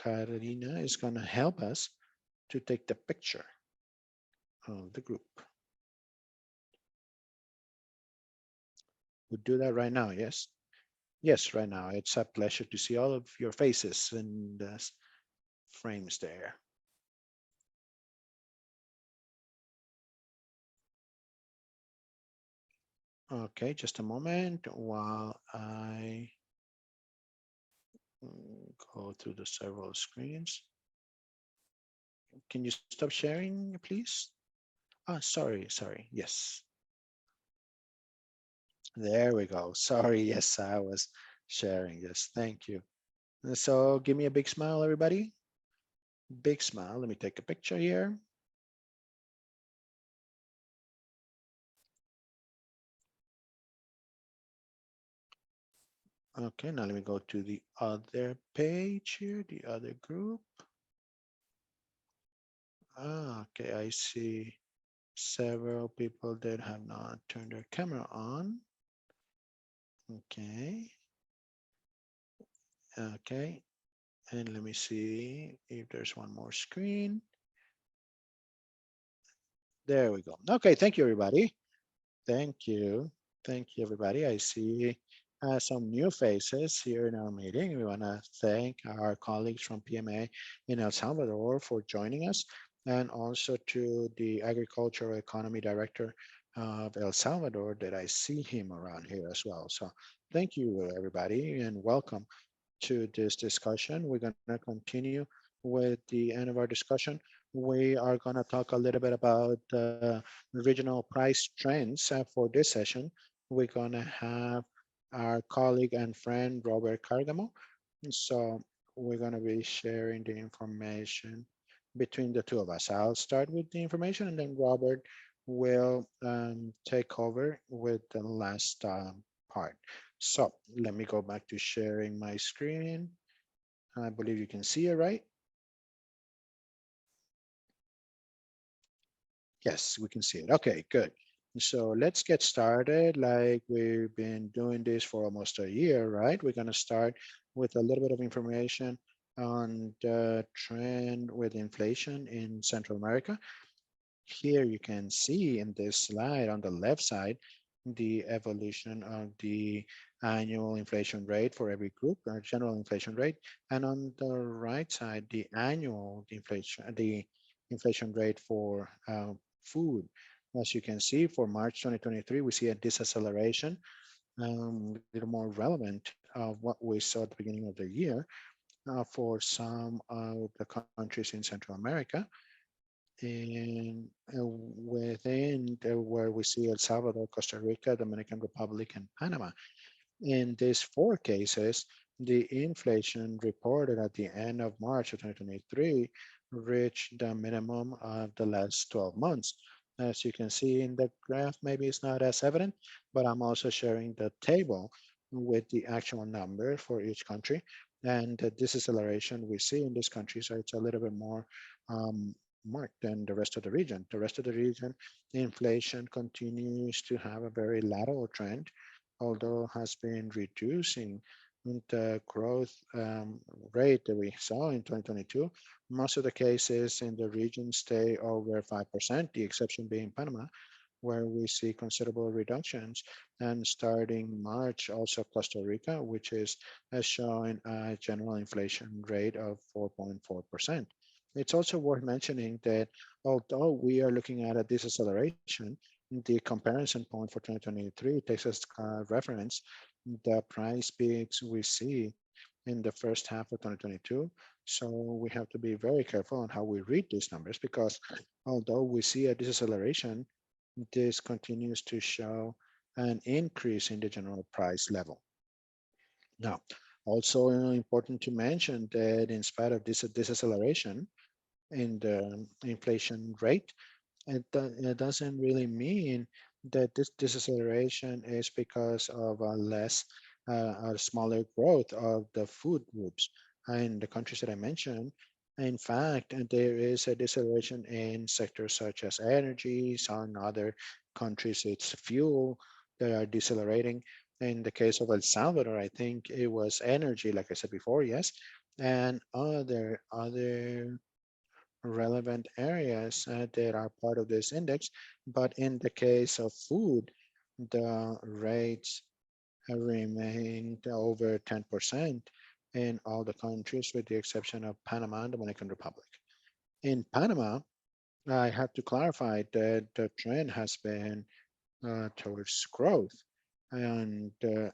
Carolina is going to help us to take the picture of the group. We'll do that right now, yes? Yes, right now. It's a pleasure to see all of your faces in the frames there. Okay, just a moment while I go through the several screens. Can you stop sharing, please? Oh, sorry. Yes. There we go. Sorry. Yes, I was sharing. Yes, thank you. So give me a big smile, everybody. Big smile. Let me take a picture here. Okay, now let me go to the other page here, the other group. Okay, I see several people that have not turned their camera on. Okay. Okay, and let me see if there's one more screen. There we go. Okay, thank you, everybody. Thank you, everybody. I see some new faces here in our meeting. We want to thank our colleagues from PMA in El Salvador for joining us, and also to the Agricultural Economy Director of El Salvador that I see him around here as well. So thank you, everybody, and welcome to this discussion. We're going to continue with the end of our discussion. We are going to talk a little bit about regional price trends for this session. We're going to have our colleague and friend, Robert Cargamo. So we're going to be sharing the information between the two of us. I'll start with the information, and then Robert will take over with the last part. So let me go back to sharing my screen. I believe you can see it, right? Yes, we can see it. Okay, good. So let's get started. Like we've been doing this for almost a year, right? We're going to start with a little bit of information on the trend with inflation in Central America. Here you can see in this slide on the left side, the evolution of the annual inflation rate for every group, or general inflation rate. And on the right side, the annual inflation rate for food. As you can see, for March 2023, we see a deceleration, a little more relevant of what we saw at the beginning of the year for some of the countries in Central America. And within where we see El Salvador, Costa Rica, Dominican Republic, and Panama. In these four cases, the inflation reported at the end of March of 2023 reached the minimum of the last 12 months. As you can see in the graph, maybe it's not as evident, but I'm also sharing the table with the actual number for each country. And the deceleration we see in this country, so it's a little bit more marked than the rest of the region. The rest of the region, the inflation continues to have a very lateral trend, although has been reducing the growth rate that we saw in 2022. Most of the cases in the region stay over 5%, the exception being Panama, where we see considerable reductions. And starting March, also Costa Rica, which is showing a general inflation rate of 4.4%. It's also worth mentioning that although we are looking at a deceleration, the comparison point for 2023 takes as reference the price peaks we see in the first half of 2022. So we have to be very careful on how we read these numbers, because although we see a deceleration, this continues to show an increase in the general price level. Now, also important to mention that in spite of this deceleration in the inflation rate, it doesn't really mean that this deceleration is because of a smaller growth of the food groups in the countries that I mentioned. In fact, there is a deceleration in sectors such as energy. Some other countries, it's fuel that are decelerating. In the case of El Salvador, I think it was energy, like I said before, yes, and other relevant areas that are part of this index. But in the case of food, the rates have remained over 10% in all the countries, with the exception of Panama and Dominican Republic. In Panama, I have to clarify that the trend has been towards growth, and the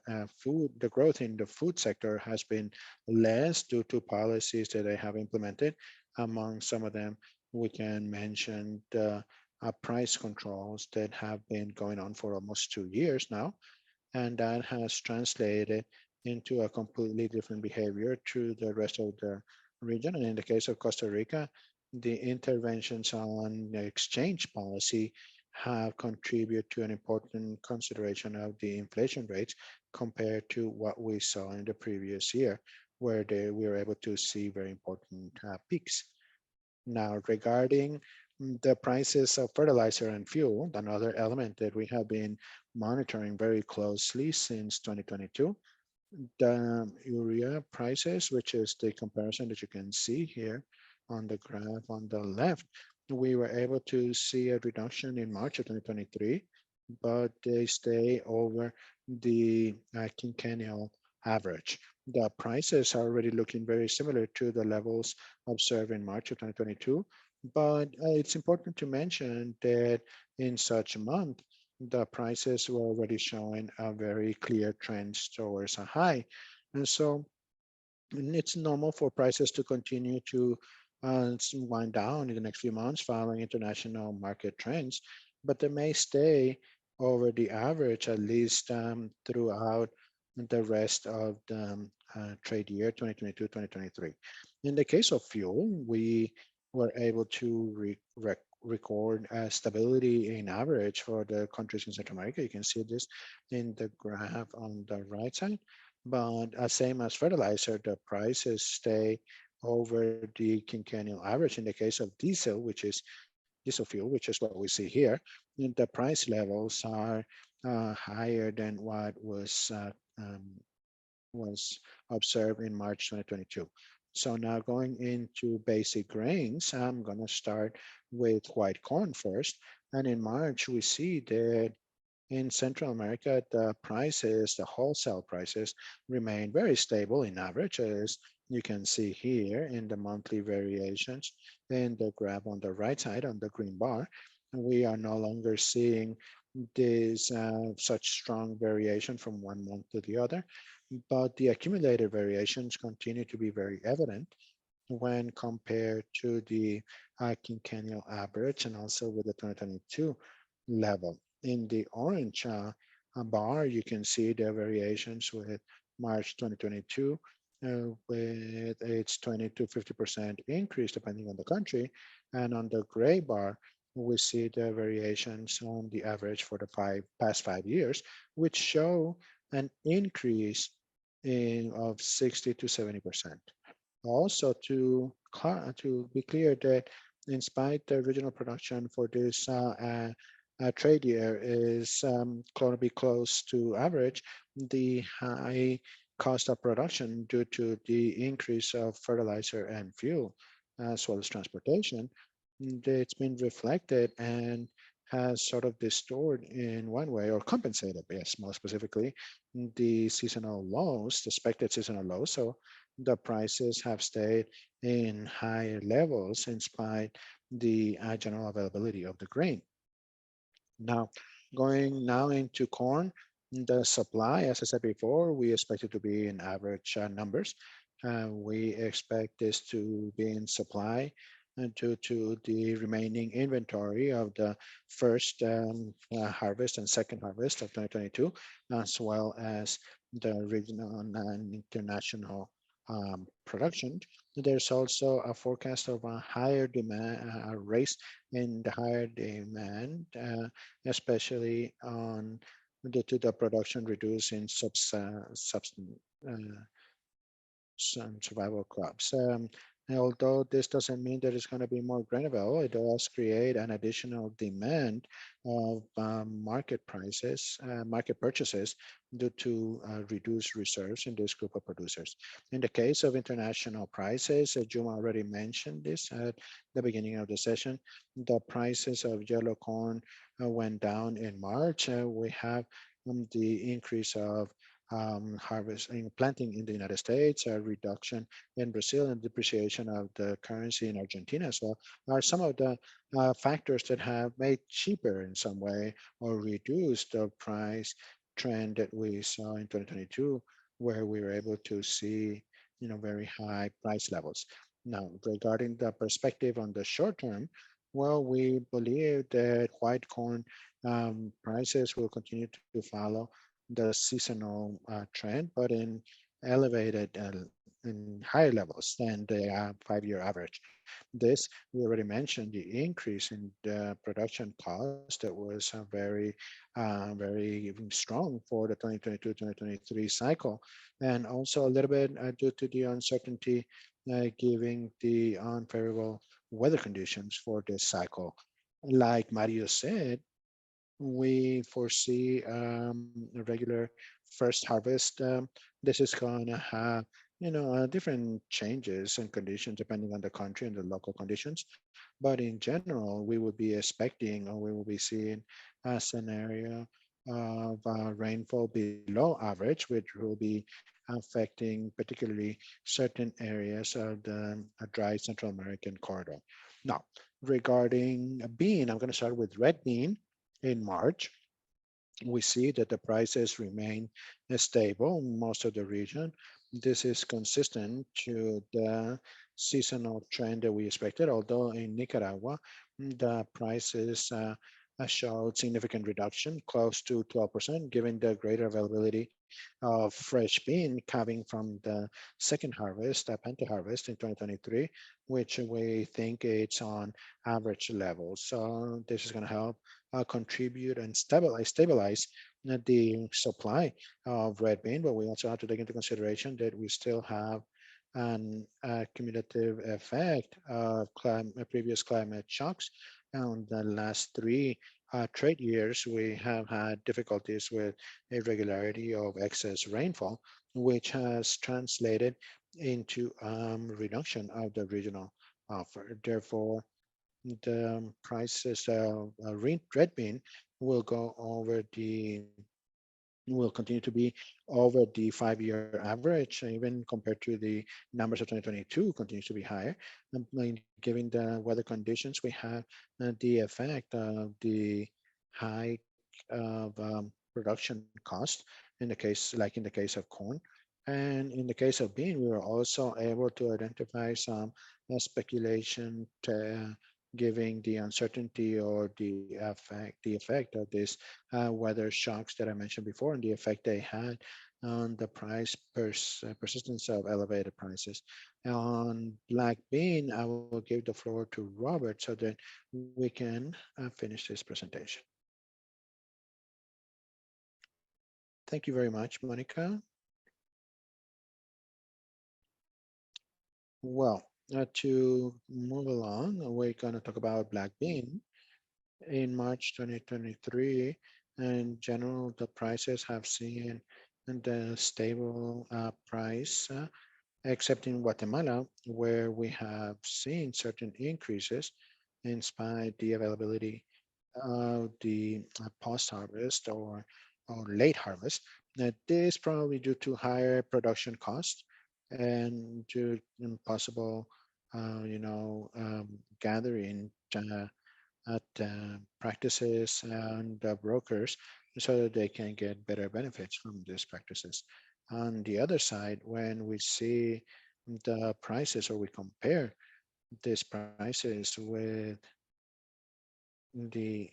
growth in the food sector has been less due to policies that they have implemented. Among some of them, we can mention the price controls that have been going on for almost 2 years now, and that has translated into a completely different behavior to the rest of the region. And in the case of Costa Rica, the interventions on the exchange policy have contributed to an important consideration of the inflation rates compared to what we saw in the previous year, where we were able to see very important peaks. Now, regarding the prices of fertilizer and fuel, another element that we have been monitoring very closely since 2022, the urea prices, which is the comparison that you can see here on the graph on the left, we were able to see a reduction in March of 2023 but they stay over the quinquennial average. The prices are already looking very similar to the levels observed in March of 2022, but it's important to mention that in such a month, the prices were already showing a very clear trend towards a high. And so it's normal for prices to continue to wind down in the next few months following international market trends, but they may stay over the average at least throughout the rest of the trade year 2022-2023. In the case of fuel, we were able to record stability in average for the countries in Central America. You can see this in the graph on the right side. But same as fertilizer, the prices stay over the quinquennial average. In the case of diesel, which is diesel fuel, which is what we see here, the price levels are higher than what was observed in March 2022. So now going into basic grains, I'm going to start with white corn first. And in March, we see that in Central America, the prices, the wholesale prices remain very stable in average, as you can see here in the monthly variations in the graph on the right side on the green bar. We are no longer seeing this such strong variation from one month to the other, but the accumulated variations continue to be very evident when compared to the quinquennial average and also with the 2022 level. In the orange bar, you can see the variations with March 2022 with its 20 to 50% increase depending on the country. And on the gray bar, we see the variations on the average for the past 5 years, which show an increase of 60 to 70%. Also, to be clear that in spite the original production for this trade year is going to be close to average, the high cost of production due to the increase of fertilizer and fuel, as well as transportation, it's been reflected and has sort of distorted in one way or compensated, yes, more specifically, the seasonal lows, the expected seasonal lows. So the prices have stayed in higher levels in spite the general availability of the grain. Now, going now into corn, the supply, as I said before, we expect it to be in average numbers. We expect this to be in supply due to the remaining inventory of the first harvest and second harvest of 2022, as well as the regional and international production. There's also a forecast of a higher demand, a raise in the higher demand, especially on due to the production reduced in some survival crops. Although this doesn't mean that it's going to be more grain available, it does create an additional demand of market prices, market purchases due to reduced reserves in this group of producers. In the case of international prices, Juma already mentioned this at the beginning of the session, the prices of yellow corn went down in March. We have the increase of planting in the United States, a reduction in Brazil, and depreciation of the currency in Argentina as well, are some of the factors that have made cheaper in some way or reduced the price trend that we saw in 2022, where we were able to see, very high price levels. Now, regarding the perspective on the short term, well, we believe that white corn prices will continue to follow the seasonal trend, but in elevated in higher levels than the 5-year average. This, we already mentioned the increase in the production cost that was very strong for the 2022-2023 cycle, and also a little bit due to the uncertainty giving the unfavorable weather conditions for this cycle. Like Mario said, we foresee a regular first harvest. This is going to have different changes and conditions depending on the country and the local conditions. But in general, we would be expecting, or we will be seeing a scenario of rainfall below average, which will be affecting particularly certain areas of the dry Central American corridor. Now, regarding bean, I'm going to start with red bean in March. We see that the prices remain stable in most of the region. This is consistent to the seasonal trend that we expected, although in Nicaragua, the prices showed significant reduction, close to 12%, given the greater availability of fresh bean coming from the second harvest, the Pente harvest in 2023, which we think it's on average level. So this is going to help contribute and stabilize the supply of red bean, but we also have to take into consideration that we still have an cumulative effect of previous climate shocks. And the last three trade years, we have had difficulties with irregularity of excess rainfall, which has translated into reduction of the regional offer. Therefore, the prices of red bean will go over the will continue to be over the 5-year average, even compared to the numbers of 2022 continues to be higher. Given the weather conditions, we have the effect of the high of production cost in the case, like in the case of corn. And in the case of bean, we were also able to identify some speculation to, giving the uncertainty or the effect of this weather shocks that I mentioned before and the effect they had on the price persistence of elevated prices. On black bean, I will give the floor to Robert so that we can finish this presentation. Thank you very much, Monica. Well, to move along, we're going to talk about black bean. In March 2023, in general, the prices have seen the stable price, except in Guatemala, where we have seen certain increases in spite the availability of the post-harvest or late harvest. That this probably due to higher production costs and to possible, gathering at practices and brokers so that they can get better benefits from these practices. On the other side, when we see the prices or we compare these prices with the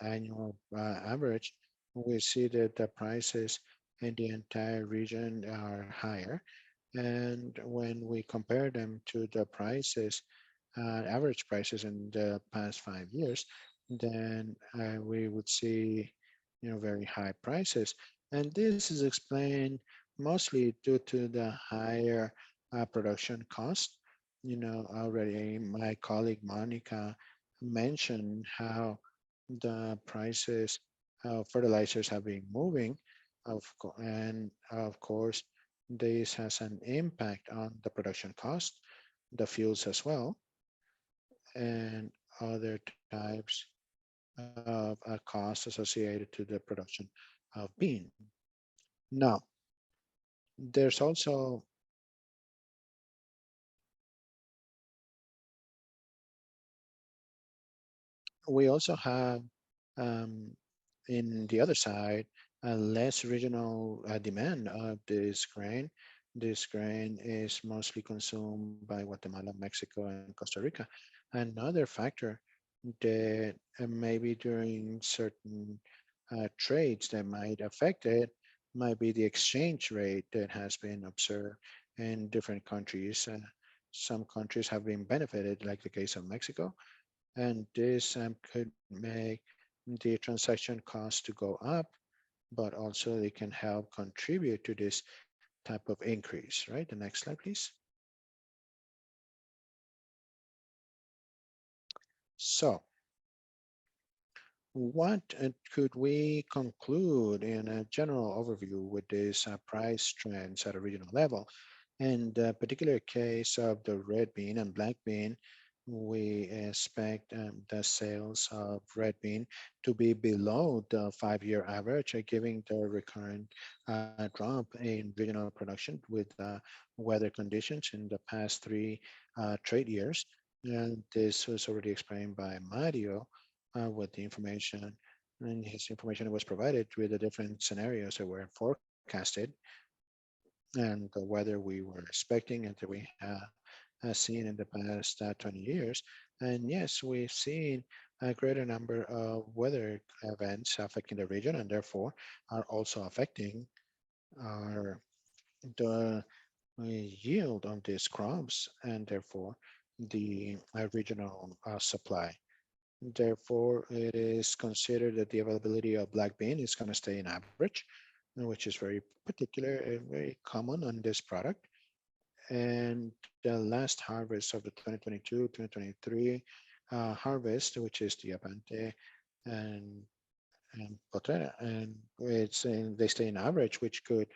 annual average, we see that the prices in the entire region are higher. And when we compare them to the prices, average prices in the past 5 years, then we would see, very high prices. And this is explained mostly due to the higher production cost. Already my colleague Monica mentioned how the prices of fertilizers have been moving, and of course, this has an impact on the production cost, the fuels as well, and other types of costs associated to the production of bean. Now, there's also we also have in the other side a less regional demand of this grain. This grain is mostly consumed by Guatemala, Mexico, and Costa Rica. Another factor that maybe during certain trades that might affect it might be the exchange rate that has been observed in different countries. Some countries have been benefited, like the case of Mexico, and this could make the transaction cost to go up, but also they can help contribute to this type of increase, right? The next slide, please. So what could we conclude in a general overview with these price trends at a regional level? In the particular case of the red bean and black bean, we expect the sales of red bean to be below the 5-year average, giving the recurrent drop in regional production with weather conditions in the past 3 trade years. And this was already explained by Mario with the information, and his information was provided with the different scenarios that were forecasted and the weather we were expecting and that we have seen in the past 20 years. And yes, we've seen a greater number of weather events affecting the region and therefore are also affecting our the yield on these crops and therefore the regional supply. Therefore, it is considered that the availability of black bean is going to stay in average, which is very particular and very common on this product. And the last harvest of the 2022-2023 harvest, which is the Apante and Potrera, and they stay in average, which could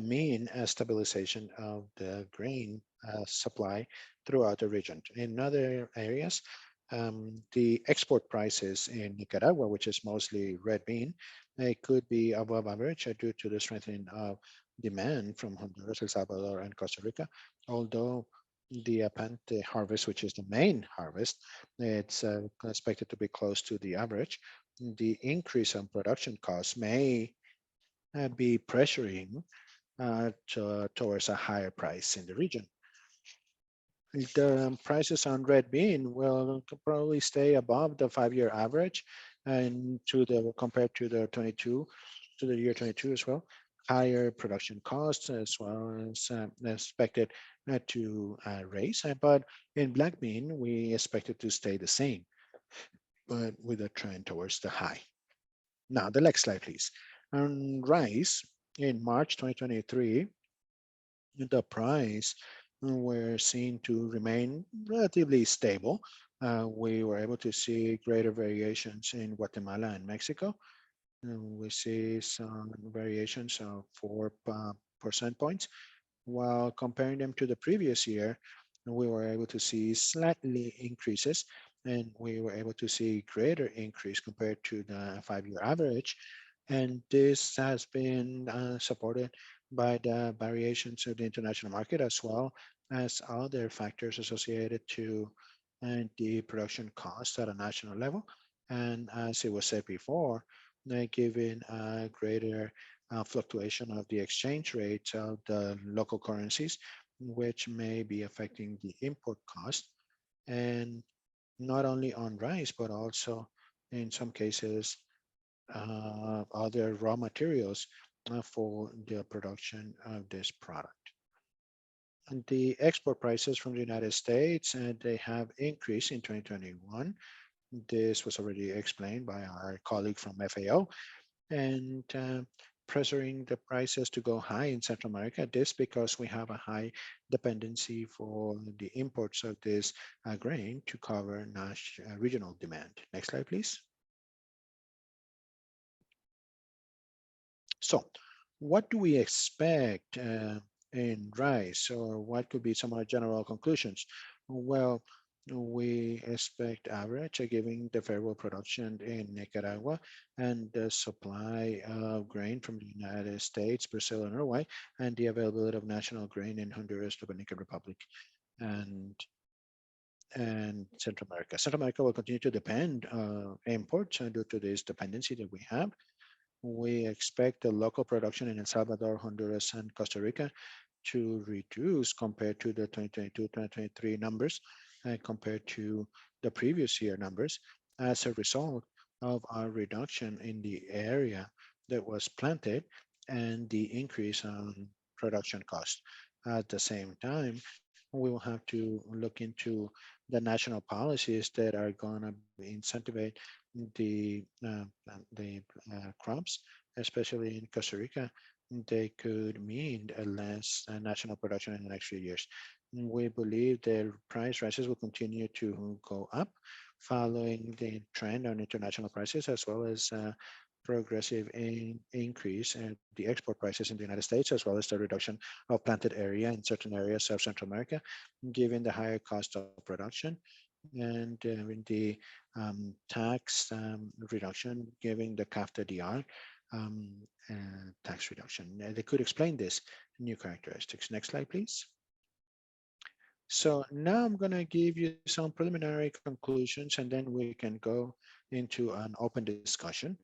mean a stabilization of the grain supply throughout the region. In other areas, the export prices in Nicaragua, which is mostly red bean, it could be above average due to the strengthening of demand from Honduras, El Salvador, and Costa Rica. Although the Apante harvest, which is the main harvest, it's expected to be close to the average. The increase in production costs may be pressuring towards a higher price in the region. The prices on red bean will probably stay above the 5-year average and compared to the year 22 as well. Higher production costs as well as expected to raise, but in black bean we expect it to stay the same, but with a trend towards the high. Now the next slide, please. On rice in March 2023, the price were seen to remain relatively stable. We were able to see greater variations in Guatemala and Mexico. We see some variations of 4% points. While comparing them to the previous year, we were able to see slightly increases, and we were able to see greater increase compared to the 5-year average. And this has been supported by the variations of the international market as well as other factors associated to the production costs at a national level. And as it was said before, given a greater fluctuation of the exchange rates of the local currencies, which may be affecting the import cost, and not only on rice, but also in some cases other raw materials for the production of this product. And the export prices from the United States, they have increased in 2021. This was already explained by our colleague from FAO, and pressuring the prices to go high in Central America. This because we have a high dependency for the imports of this grain to cover regional demand. Next slide, please. So what do we expect in rice, or what could be some of our general conclusions? Well, we expect average, giving the favorable production in Nicaragua and the supply of grain from the United States, Brazil, and Uruguay, and the availability of national grain in Honduras, Dominican Republic, and Central America. Central America will continue to depend on imports due to this dependency that we have. We expect the local production in El Salvador, Honduras, and Costa Rica to reduce compared to the 2022-2023 numbers and compared to the previous year numbers as a result of our reduction in the area that was planted and the increase on production cost. At the same time, we will have to look into the national policies that are going to incentivize the crops, especially in Costa Rica. They could mean a less national production in the next few years. We believe the price rises will continue to go up following the trend on international prices, as well as progressive increase in the export prices in the United States, as well as the reduction of planted area in certain areas of Central America, given the higher cost of production, and in the tax reduction, giving the CAFTA DR tax reduction. They could explain this new characteristics. Next slide, please. So now I'm going to give you some preliminary conclusions, and then we can go into an open discussion.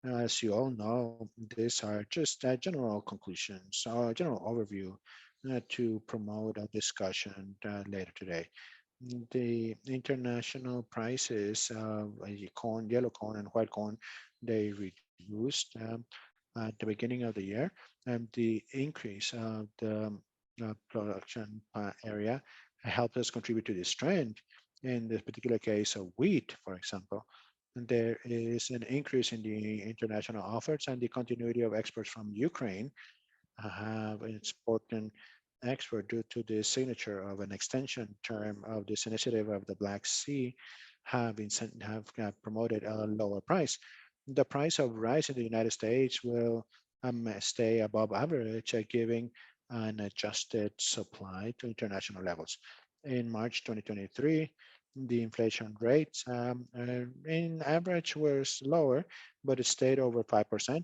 As you all know, these are just general conclusions or general overview to promote a discussion later today. The international prices of corn, yellow corn, and white corn, they reduced at the beginning of the year, and the increase of the production area helped us contribute to this trend. In this particular case of wheat, for example, there is an increase in the international offers, and the continuity of exports from Ukraine have an important export due to the signature of an extension term of this initiative of the Black Sea have promoted a lower price. The price of rice in the United States will stay above average, giving an adjusted supply to international levels. In March 2023, the inflation rates in average was lower, but it stayed over 5%.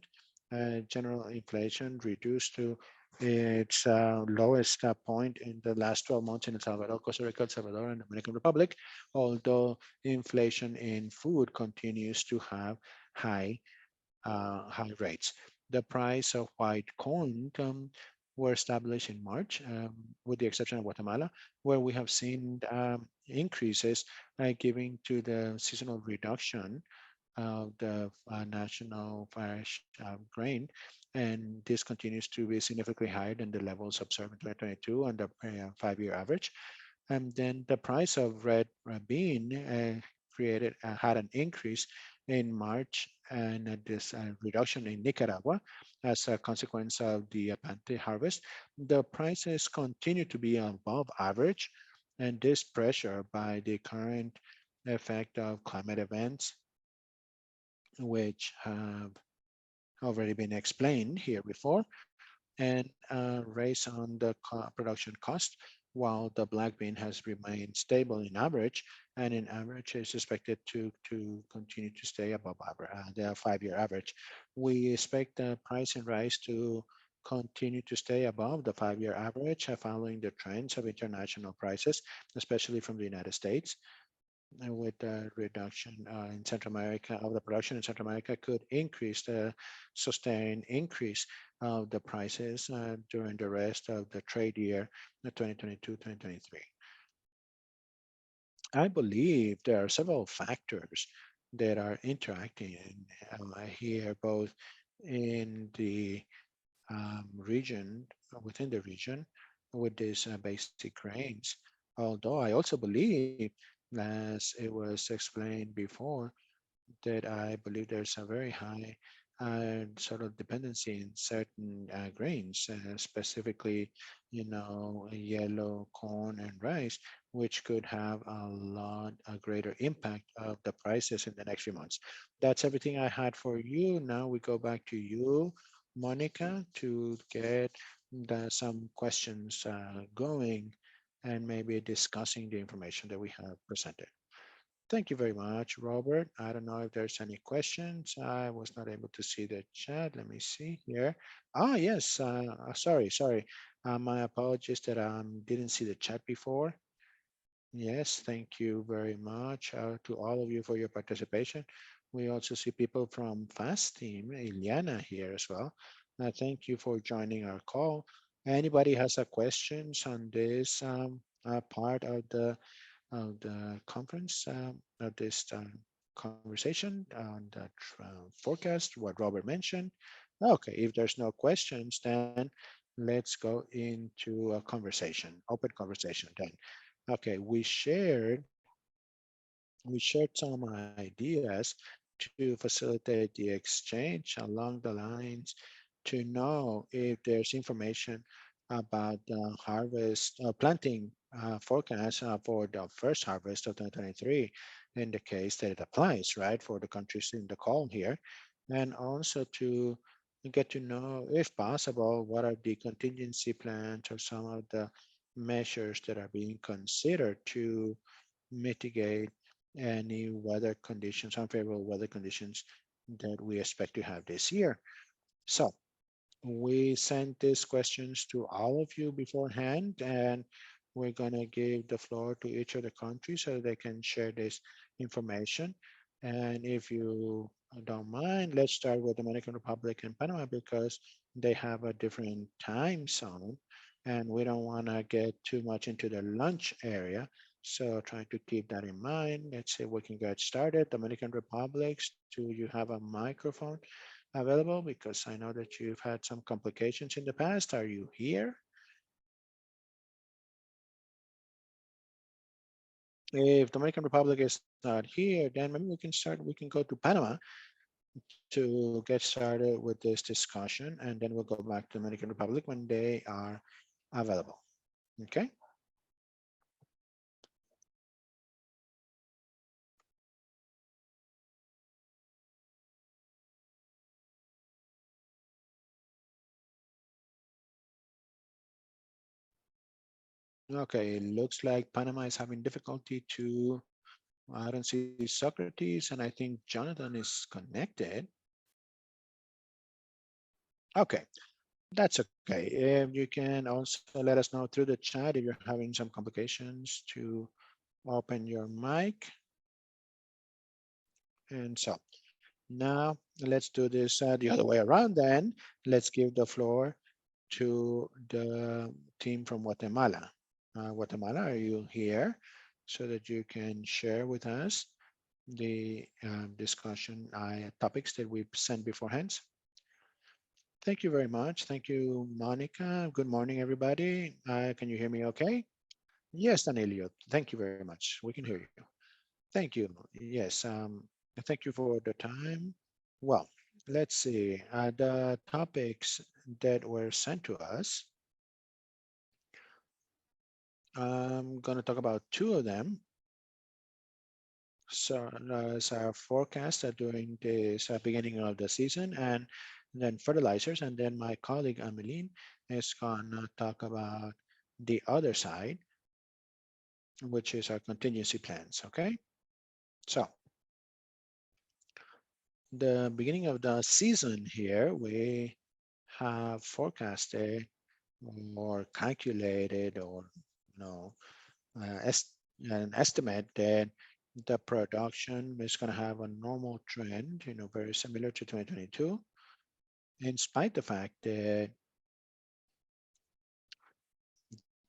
General inflation reduced to its lowest point in the last 12 months in El Salvador, Costa Rica, El Salvador, and Dominican Republic, although inflation in food continues to have high rates. The price of white corn were established in March, with the exception of Guatemala, where we have seen increases giving to the seasonal reduction of the national fresh grain, and this continues to be significantly higher than the levels observed in 2022 and the 5-year average. And then the price of red bean had an increase in March, and this reduction in Nicaragua as a consequence of the Apante harvest. The prices continue to be above average, and this pressure by the current effect of climate events, which have already been explained here before, and raise on the production cost, while the black bean has remained stable in average, and in average is expected to continue to stay above the 5-year average. We expect the price in rice to continue to stay above the 5-year average, following the trends of international prices, especially from the United States. With the reduction in Central America of the production in Central America could increase the sustained increase of the prices during the rest of the trade year, 2022-2023. I believe there are several factors that are interacting here, both in the region, within the region, with these basic grains. Although I also believe, as it was explained before, that I believe there's a very high sort of dependency in certain grains, specifically, yellow corn and rice, which could have a greater impact of the prices in the next few months. That's everything I had for you. Now we go back to you, Monica, to get some questions going and maybe discussing the information that we have presented. Thank you very much, Robert. I don't know if there's any questions. I was not able to see the chat. Let me see here. Ah, yes. Sorry. My apologies that I didn't see the chat before. Yes, thank you very much to all of you for your participation. We also see people from FAST team, Ileana here as well. Thank you for joining our call. Anybody has a questions on this part of the conference, of this conversation on the forecast, what Robert mentioned? Okay, if there's no questions, then let's go into a conversation, open conversation then. Okay, we shared some ideas to facilitate the exchange along the lines to know if there's information about the harvest planting forecast for the first harvest of 2023. in the case that it applies, right, for the countries in the call here, and also to get to know, if possible, what are the contingency plans or some of the measures that are being considered to mitigate any weather conditions, unfavorable weather conditions that we expect to have this year. So we sent these questions to all of you beforehand, and we're going to give the floor to each of the countries so they can share this information. And if you don't mind, let's start with Dominican Republic and Panama because they have a different time zone and we don't want to get too much into the lunch area. So trying to keep that in mind. Let's see if we can get started. Dominican Republic, do you have a microphone available? Because I know that you've had some complications in the past. Are you here? If Dominican Republic is not here, then maybe we can start, we can go to Panama to get started with this discussion, and then we'll go back to Dominican Republic when they are available. Okay. Okay, it looks like Panama is having difficulty to, I don't see Socrates, and I think Jonathan is connected. Okay, that's okay. You can also let us know through the chat if you're having some complications to open your mic. And so now let's do this the other way around then. Let's give the floor to the team from Guatemala. Guatemala, are you here so that you can share with us the discussion topics that we've sent beforehand? Thank you very much. Thank you, Monica. Good morning, everybody. Can you hear me okay? Yes, Danilio. Thank you very much. We can hear you. Thank you. Yes. Thank you for the time. Well, let's see. The topics that were sent to us, I'm going to talk about two of them. So as our forecast during this beginning of the season, and then fertilizers, and then my colleague Ameline is going to talk about the other side, which is our contingency plans. Okay, so the beginning of the season here, we have forecasted or calculated or an estimate that the production is going to have a normal trend, very similar to 2022, in spite the fact that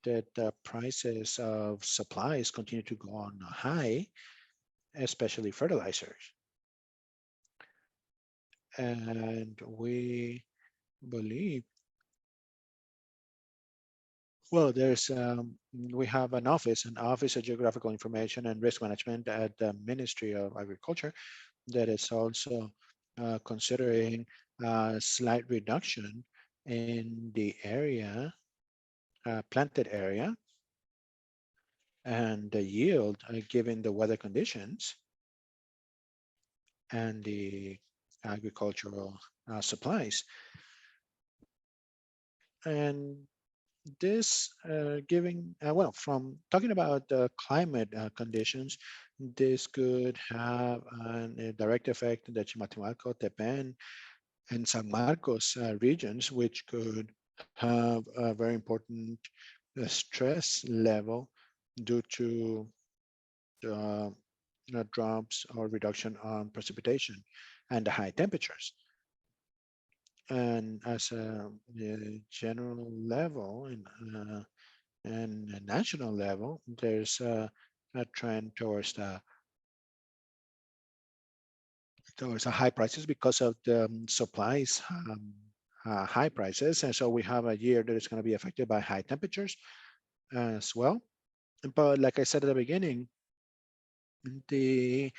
the prices of supplies continue to go on high, especially fertilizers. And we believe, well, we have an office of Geographical Information and Risk Management at the Ministry of Agriculture that is also considering a slight reduction in the area, planted area, and the yield given the weather conditions and the agricultural supplies. And this well, from talking about the climate conditions, this could have a direct effect in the Chimaltenango, Tepen, and San Marcos regions, which could have a very important stress level due to drops or reduction on precipitation and the high temperatures. And as a general level and a national level, there's a trend towards high prices because of the supplies high prices. And so we have a year that is going to be affected by high temperatures as well. But like I said at the beginning, the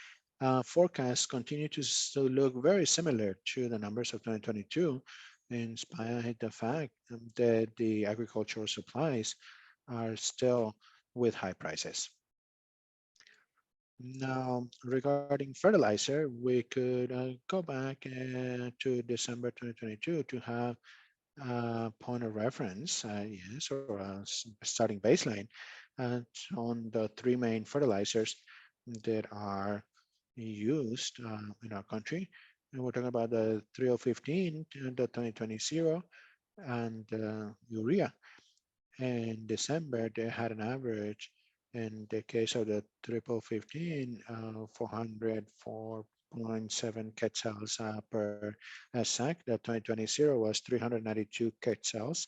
forecasts continue to still look very similar to the numbers of 2022, in spite of the fact that the agricultural supplies are still with high prices. Now, regarding fertilizer, we could go back to December 2022 to have a point of reference, yes, or a starting baseline, and on the three main fertilizers that are used in our country. And we're talking about the 3015, the 2020 and urea. In December, they had an average in the case of the triple 15, 404.7 quetzals per sack. The 2020 was 392 quetzals,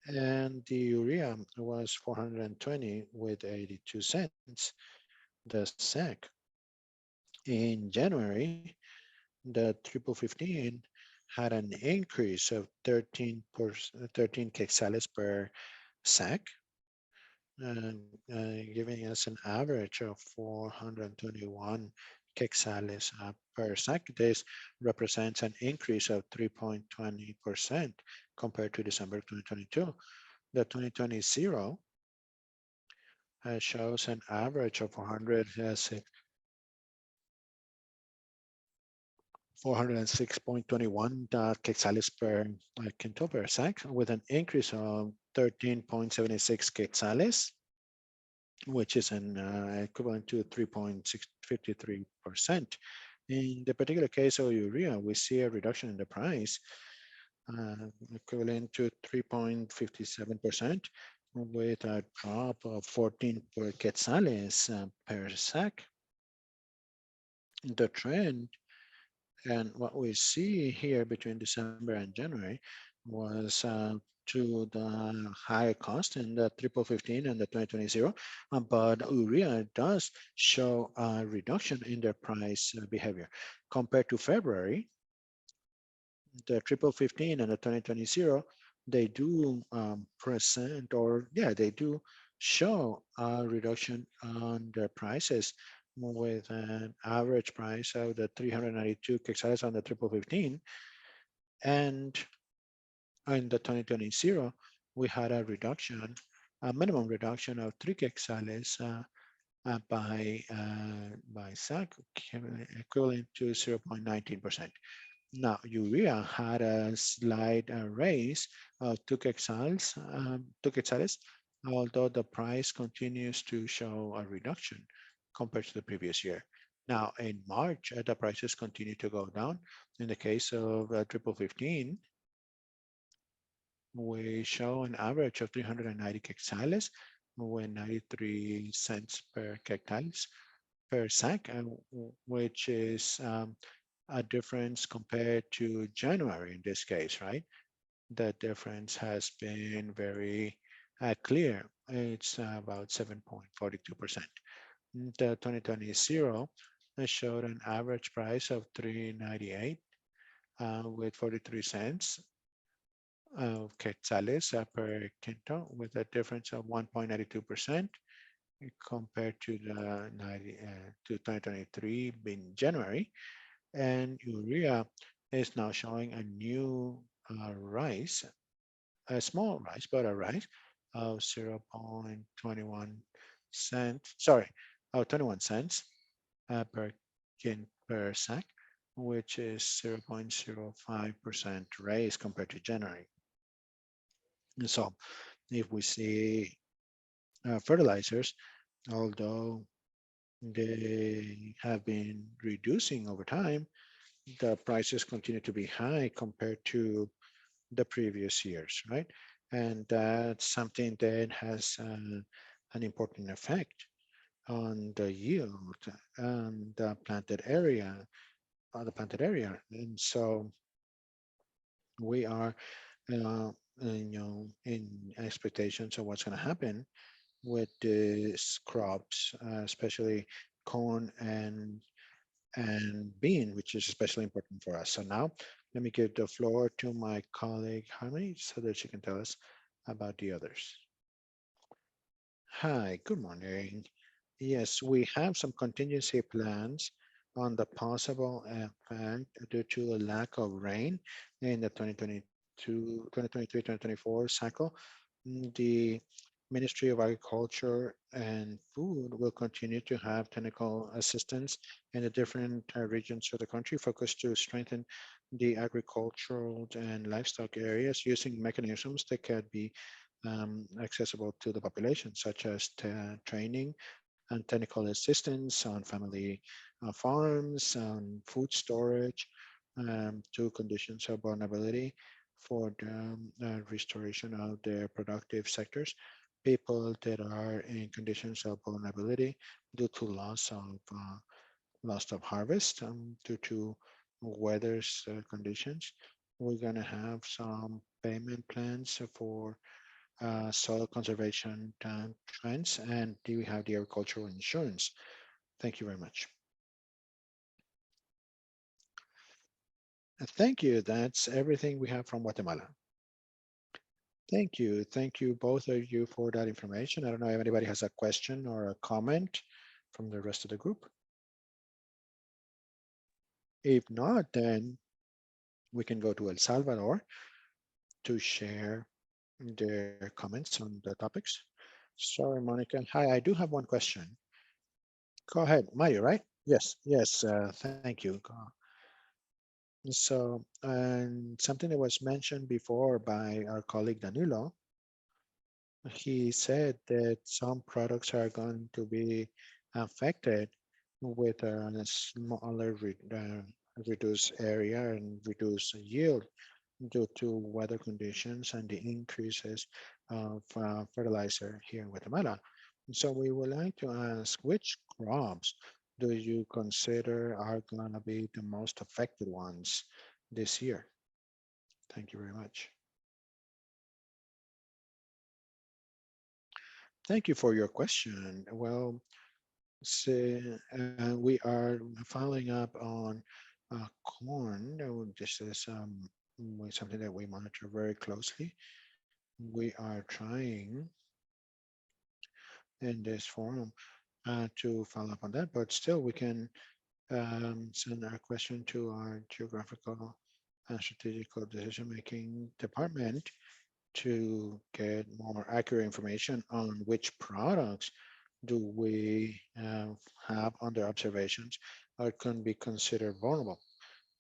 and the urea was 420 with 82 cents the sack. In January, the triple 15 had an increase of 13 quetzales per sack, giving us an average of 421 quetzales per sack. This represents an increase of 3.20% compared to December 2022. The 2020 shows an average of 406.21 quetzales per quintal per sack, with an increase of 13.76 quetzales, which is an equivalent to 3.53%. In the particular case of urea, we see a reduction in the price equivalent to 3.57%, with a drop of 14 per quetzales per sack. The trend and what we see here between December and January was to the higher cost in the triple 15 and the 2020, but urea does show a reduction in their price behavior. Compared to February, the triple 15 and the 2020, they do present, or yeah, they do show a reduction on their prices, with an average price of the 392 quetzales on the triple 15. And in the 2020, we had a reduction, a minimum reduction of 3 quetzales by sack, equivalent to 0.19%. Now, urea had a slight raise of 2 quetzales, although the price continues to show a reduction compared to the previous year. Now, in March, the prices continue to go down. In the case of triple 15, we show an average of 390 quetzales, with 93 cents per quetzales per sack, which is a difference compared to January in this case, right? The difference has been very clear. It's about 7.42%. The 2020 showed an average price of 398 with 43 cents of quetzales per quinto, with a difference of 1.92% compared to the 2023 in January. And urea is now showing a new rise, a small rise, but a rise of 0.21 cents, sorry, 21 cents per sack, which is 0.05% raise compared to January. And so if we see fertilizers, although they have been reducing over time, the prices continue to be high compared to the previous years, right? And that's something that has an important effect on the yield and the planted area, And so we are, in expectations of what's going to happen with these crops, especially corn and bean, which is especially important for us. So now let me give the floor to my colleague Harmony so that she can tell us about the others. Hi, good morning. Yes, we have some contingency plans on the possible effect due to a lack of rain in the 2023-2024 cycle. The Ministry of Agriculture and Food will continue to have technical assistance in the different regions of the country, focused to strengthen the agricultural and livestock areas using mechanisms that can be accessible to the population, such as training and technical assistance on family farms, on food storage, to conditions of vulnerability for the restoration of their productive sectors. People that are in conditions of vulnerability due to loss of harvest due to weather's conditions. We're going to have some payment plans for soil conservation trends, and do we have the agricultural insurance? Thank you very much. Thank you. That's everything we have from Guatemala. Thank you. Thank you, both of you, for that information. I don't know if anybody has a question or a comment from the rest of the group. If not, then we can go to El Salvador to share their comments on the topics. Sorry, Monica. Hi, I do have one question. Go ahead, Mario, right? Yes, yes, thank you. So, and something that was mentioned before by our colleague Danilo, he said that some products are going to be affected with a smaller reduced area and reduced yield due to weather conditions and the increases of fertilizer here in Guatemala. So we would like to ask, which crops do you consider are going to be the most affected ones this year? Thank you very much. Thank you for your question. Well, so, we are following up on corn. This is something that we monitor very closely. We are trying in this forum to follow up on that, but still we can send our question to our geographical and strategical decision-making department to get more accurate information on which products do we have under observations or can be considered vulnerable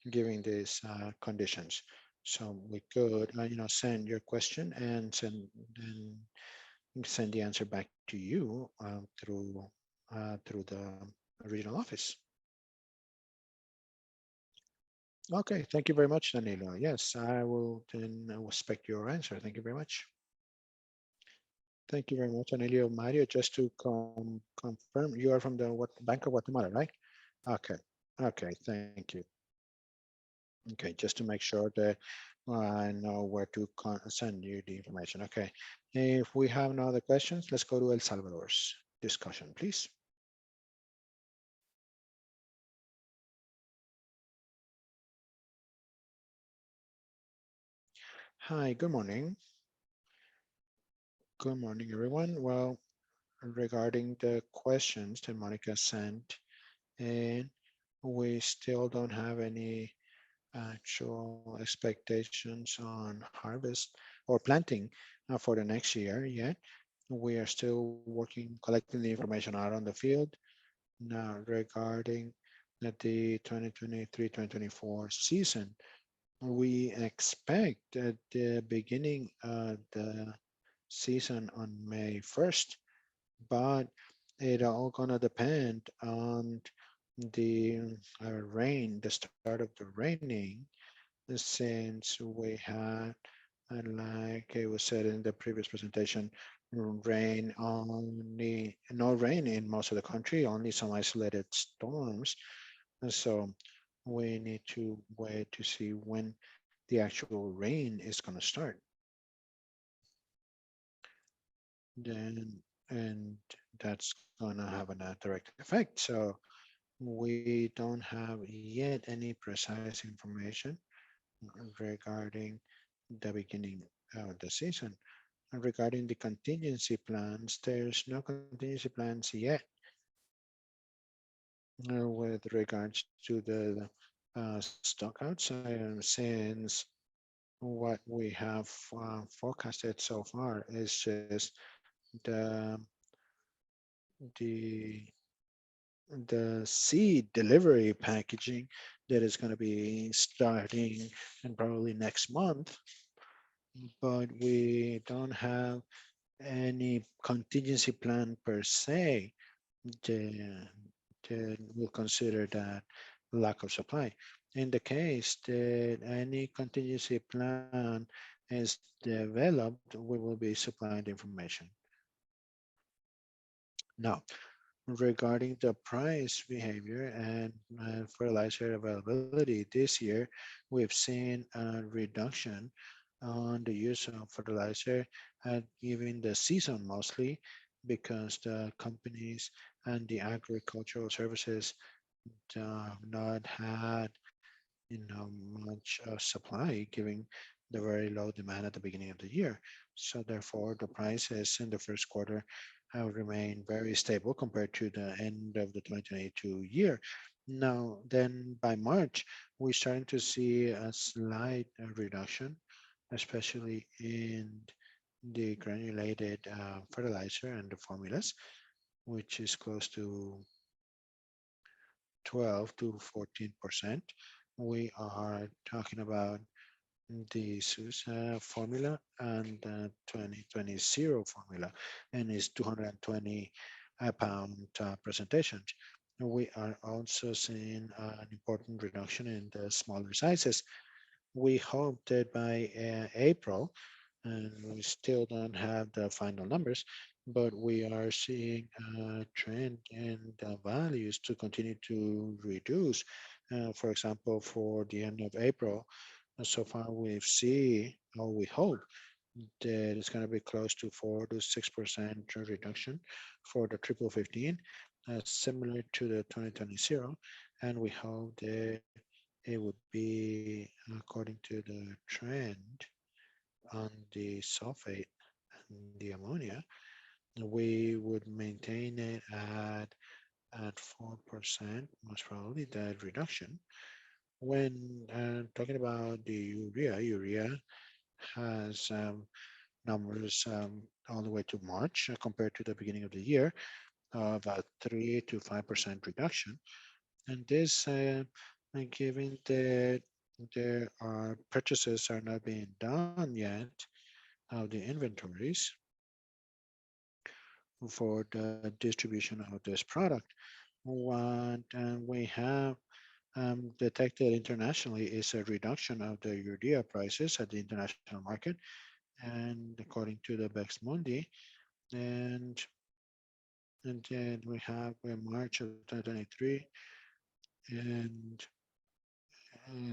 given these conditions. So we could, send your question and send the answer back to you through the regional office. Okay, thank you very much, Danilo. Yes, I will then expect your answer. Thank you very much. Thank you very much, Danilo. Mario, just to confirm, you are from the Bank of Guatemala, right? Okay, okay, thank you. Okay, just to make sure that I know where to send you the information. Okay, if we have no other questions, let's go to El Salvador's discussion, please. Hi, good morning. Good morning, everyone. Well, regarding the questions that Monica sent, and we still don't have any actual expectations on harvest or planting for the next year yet. We are still working, collecting the information out on the field. Now, regarding the 2023-2024 season, we expect at the beginning of the season on May 1st, but it all gonna depend on the rain, the start of the raining, since we had, like it was said in the previous presentation, no rain in most of the country, only some isolated storms. And so we need to wait to see when the actual rain is going to start. And that's going to have a direct effect. So we don't have yet any precise information regarding the beginning of the season. And regarding the contingency plans, there's no contingency plans yet with regards to the stockouts, since what we have forecasted so far is just the the the seed delivery packaging that is going to be starting and probably next month, but we don't have any contingency plan per se, then, then we'll consider that lack of supply. In the case that any contingency plan is developed, we will be supplying the information. Now, regarding the price behavior and fertilizer availability this year, we've seen a reduction on the use of fertilizer given the season mostly because the companies and the agricultural services have not had much supply given the very low demand at the beginning of the year. So therefore, the prices in the first quarter have remained very stable compared to the end of the 2022 year. Now, then by March, we're starting to see a slight reduction, especially in the granulated fertilizer and the formulas, which is close to 12 to 14%. We are talking about the SUSE formula and the 2020 formula, and it's 220 pound presentations. We are also seeing an important reduction in the smaller sizes. We hope that by April, and we still don't have the final numbers, but we are seeing a trend in the values to continue to reduce. For example, for the end of April, so far we've seen, or we hope, that it's going to be close to 4 to 6% reduction for the triple 15, similar to the 2020, and we hope that it would be according to the trend on the sulfate and the ammonia. We would maintain it at 4%, most probably that reduction. When talking about the urea has numbers all the way to March compared to the beginning of the year of a 3 to 5% reduction. And this, given that there are purchases are not being done yet of the inventories for the distribution of this product, what we have detected internationally is a reduction of the urea prices at the international market, and according to the Bex Mundi, and then we have in March of 2023, and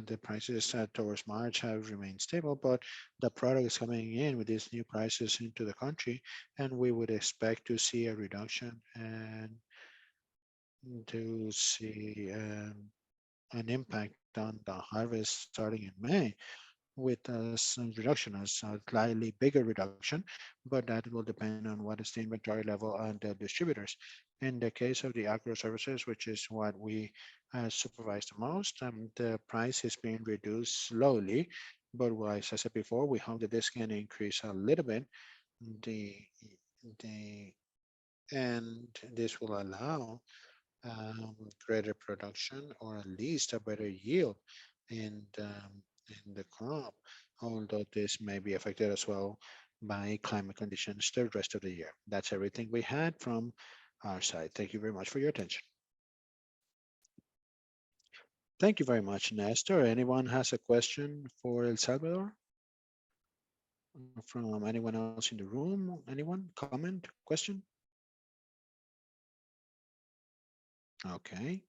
the prices towards March have remained stable, but the product is coming in with these new prices into the country, and we would expect to see a reduction and to see an impact on the harvest starting in May with some reduction, a slightly bigger reduction, but that will depend on what is the inventory level on the distributors. In the case of the agro services, which is what we supervise the most, the price is being reduced slowly, but as I said before, we hope that this can increase a little bit. And this will allow greater production or at least a better yield in the crop, although this may be affected as well by climate conditions the rest of the year. That's everything we had from our side. Thank you very much for your attention. Thank you very much, Nestor. Anyone has a question for El Salvador? From anyone else in the room? Anyone? Comment? Question? Okay.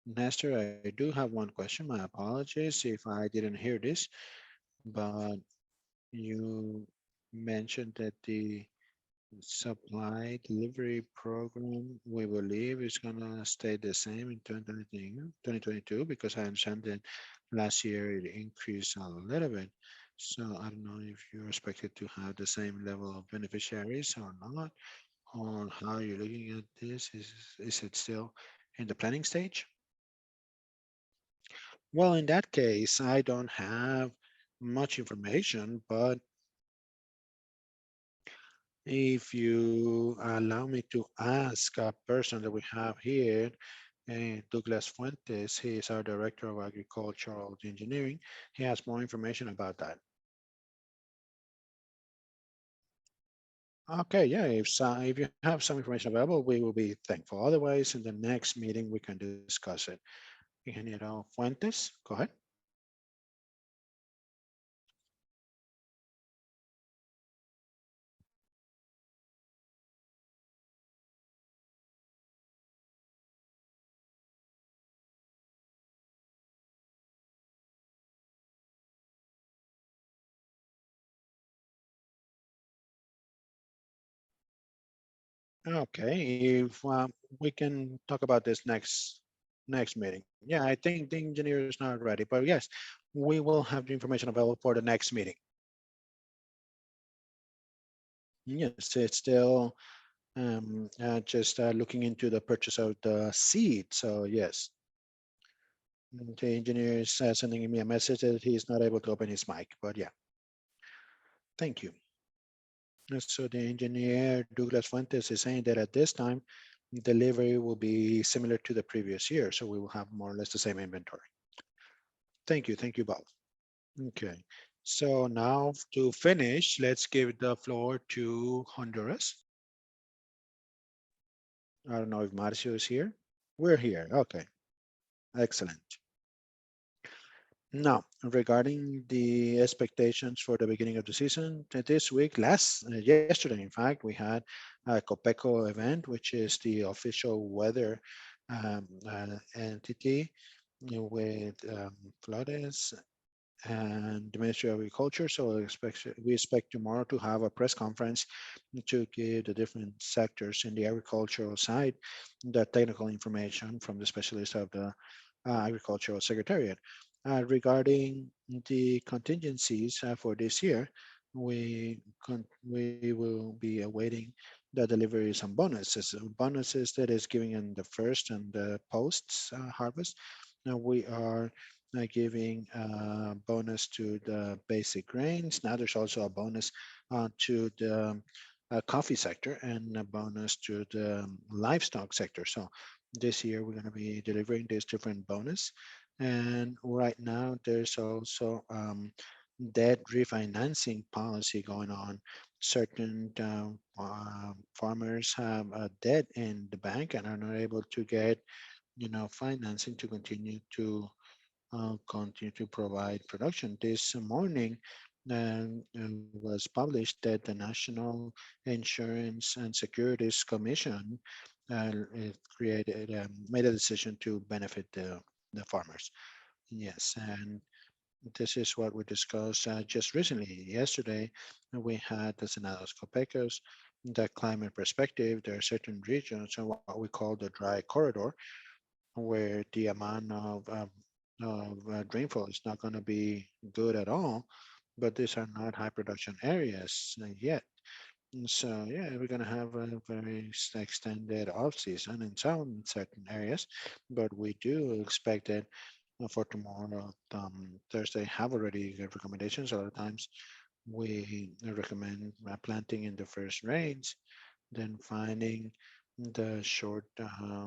Nestor, I do have one question. My apologies if I didn't hear this, but you mentioned that the supply delivery program, we believe, is going to stay the same in 2022, because I understand that last year it increased a little bit. So I don't know if you're expected to have the same level of beneficiaries or not, or how you're looking at this. Is it still in the planning stage? Well, in that case, I don't have much information, but If you allow me to ask a person that we have here, Douglas Fuentes, he is our Director of Agricultural Engineering. He has more information about that. Okay, yeah, if you have some information available, we will be thankful. Otherwise, in the next meeting, we can discuss it. Ingeniero Fuentes, go ahead. Okay, if we can talk about this next meeting. Yeah, I think the engineer is not ready, but yes, we will have the information available for the next meeting. Yes, it's still just looking into the purchase of the seed. So yes, the engineer is sending me a message that he's not able to open his mic, but yeah, thank you. So the engineer Douglas Fuentes is saying that at this time, delivery will be similar to the previous year. So we will have more or less the same inventory. Thank you, Bob. Okay, so now to finish, let's give the floor to Honduras. I don't know if Marcio is here. We're here. Okay, excellent. Now, regarding the expectations for the beginning of the season, this week, yesterday, in fact, we had a Copeco event, which is the official weather entity with Flores and the Ministry of Agriculture. So we expect tomorrow to have a press conference to give the different sectors in the agricultural side the technical information from the specialists of the Agricultural Secretariat. Regarding the contingencies for this year, we will be awaiting the deliveries and bonuses. Bonuses that is giving in the first and the post harvest. Now we are giving a bonus to the basic grains. Now there's also a bonus to the coffee sector and a bonus to the livestock sector. So this year we're going to be delivering this different bonus. And right now there's also debt refinancing policy going on. Certain farmers have a debt in the bank and are not able to get, financing to continue to provide production. This morning was published that the National Insurance and Securities Commission it made a decision to benefit the farmers. Yes, and this is what we discussed just recently. Yesterday, we had the Senados Copecos, the climate perspective. There are certain regions in what we call the dry corridor, where the amount of rainfall is not going to be good at all, but these are not high production areas yet. And so yeah, we're going to have a very extended off season in some certain areas, but we do expect that for tomorrow, Thursday, have already got recommendations. A lot of times we recommend planting in the first rains, then finding the short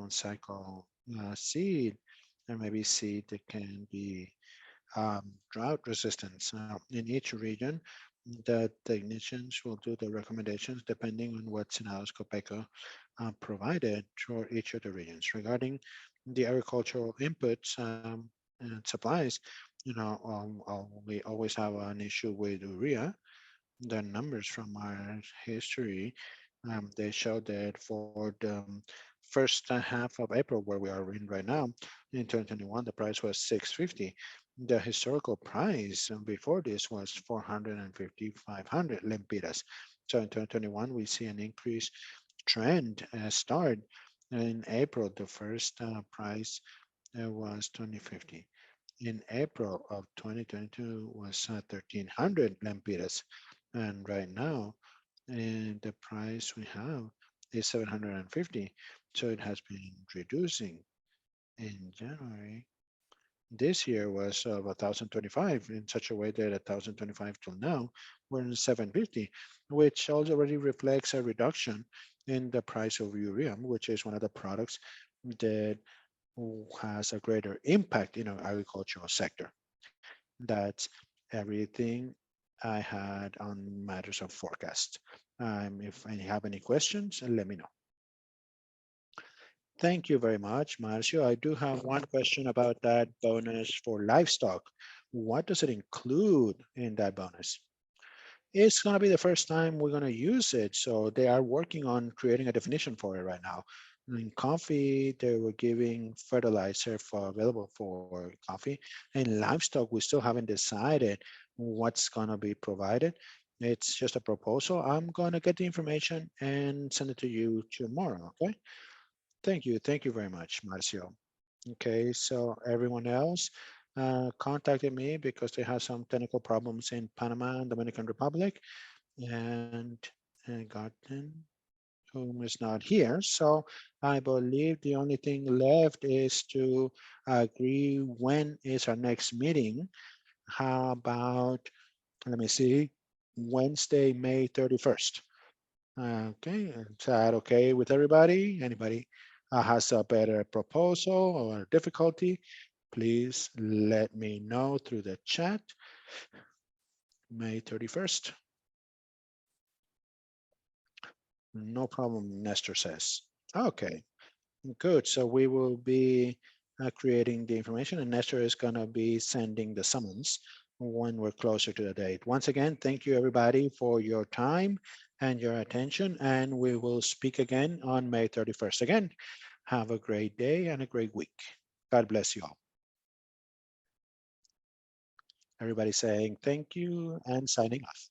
cycle seed, and maybe seed that can be drought resistance. In each region, the technicians will do the recommendations depending on what Senados Copeco provided for each of the regions. Regarding the agricultural inputs and supplies, we always have an issue with urea. The numbers from our history, they show that for the first half of April, where we are in right now, in 2021, the price was 650. The historical price before this was 450, 500 lempiras. So in 2021, we see an increase trend start. In April, the first price was 2050. In April of 2022 was 1300 lempiras. And right now, the price we have is 750. So it has been reducing. In January, this year was of 1,025 in such a way that 1,025 till now we're in 750, which already reflects a reduction in the price of urea, which is one of the products that has a greater impact in our agricultural sector. That's everything I had on matters of forecast. If I have any questions, let me know. Thank you very much, Marcio. I do have one question about that bonus for livestock. What does it include in that bonus? It's going to be the first time we're going to use it. So they are working on creating a definition for it right now. In coffee, they were giving fertilizer for available for coffee. In livestock, we still haven't decided what's going to be provided. It's just a proposal. I'm going to get the information and send it to you tomorrow. Okay. Thank you. Thank you very much, Marcio. Okay, so everyone else contacted me because they have some technical problems in Panama and Dominican Republic, and Garten, whom is not here. So I believe the only thing left is to agree when is our next meeting. How about, let me see, Wednesday, May 31st. Okay, is that okay with everybody? Anybody has a better proposal or difficulty? Please let me know through the chat. May 31st. No problem, Nestor says. Okay, good. So we will be creating the information, and Nestor is going to be sending the summons when we're closer to the date. Once again, thank you everybody for your time and your attention, and we will speak again on May 31st. Again, have a great day and a great week. God bless you all. Everybody saying thank you and signing off.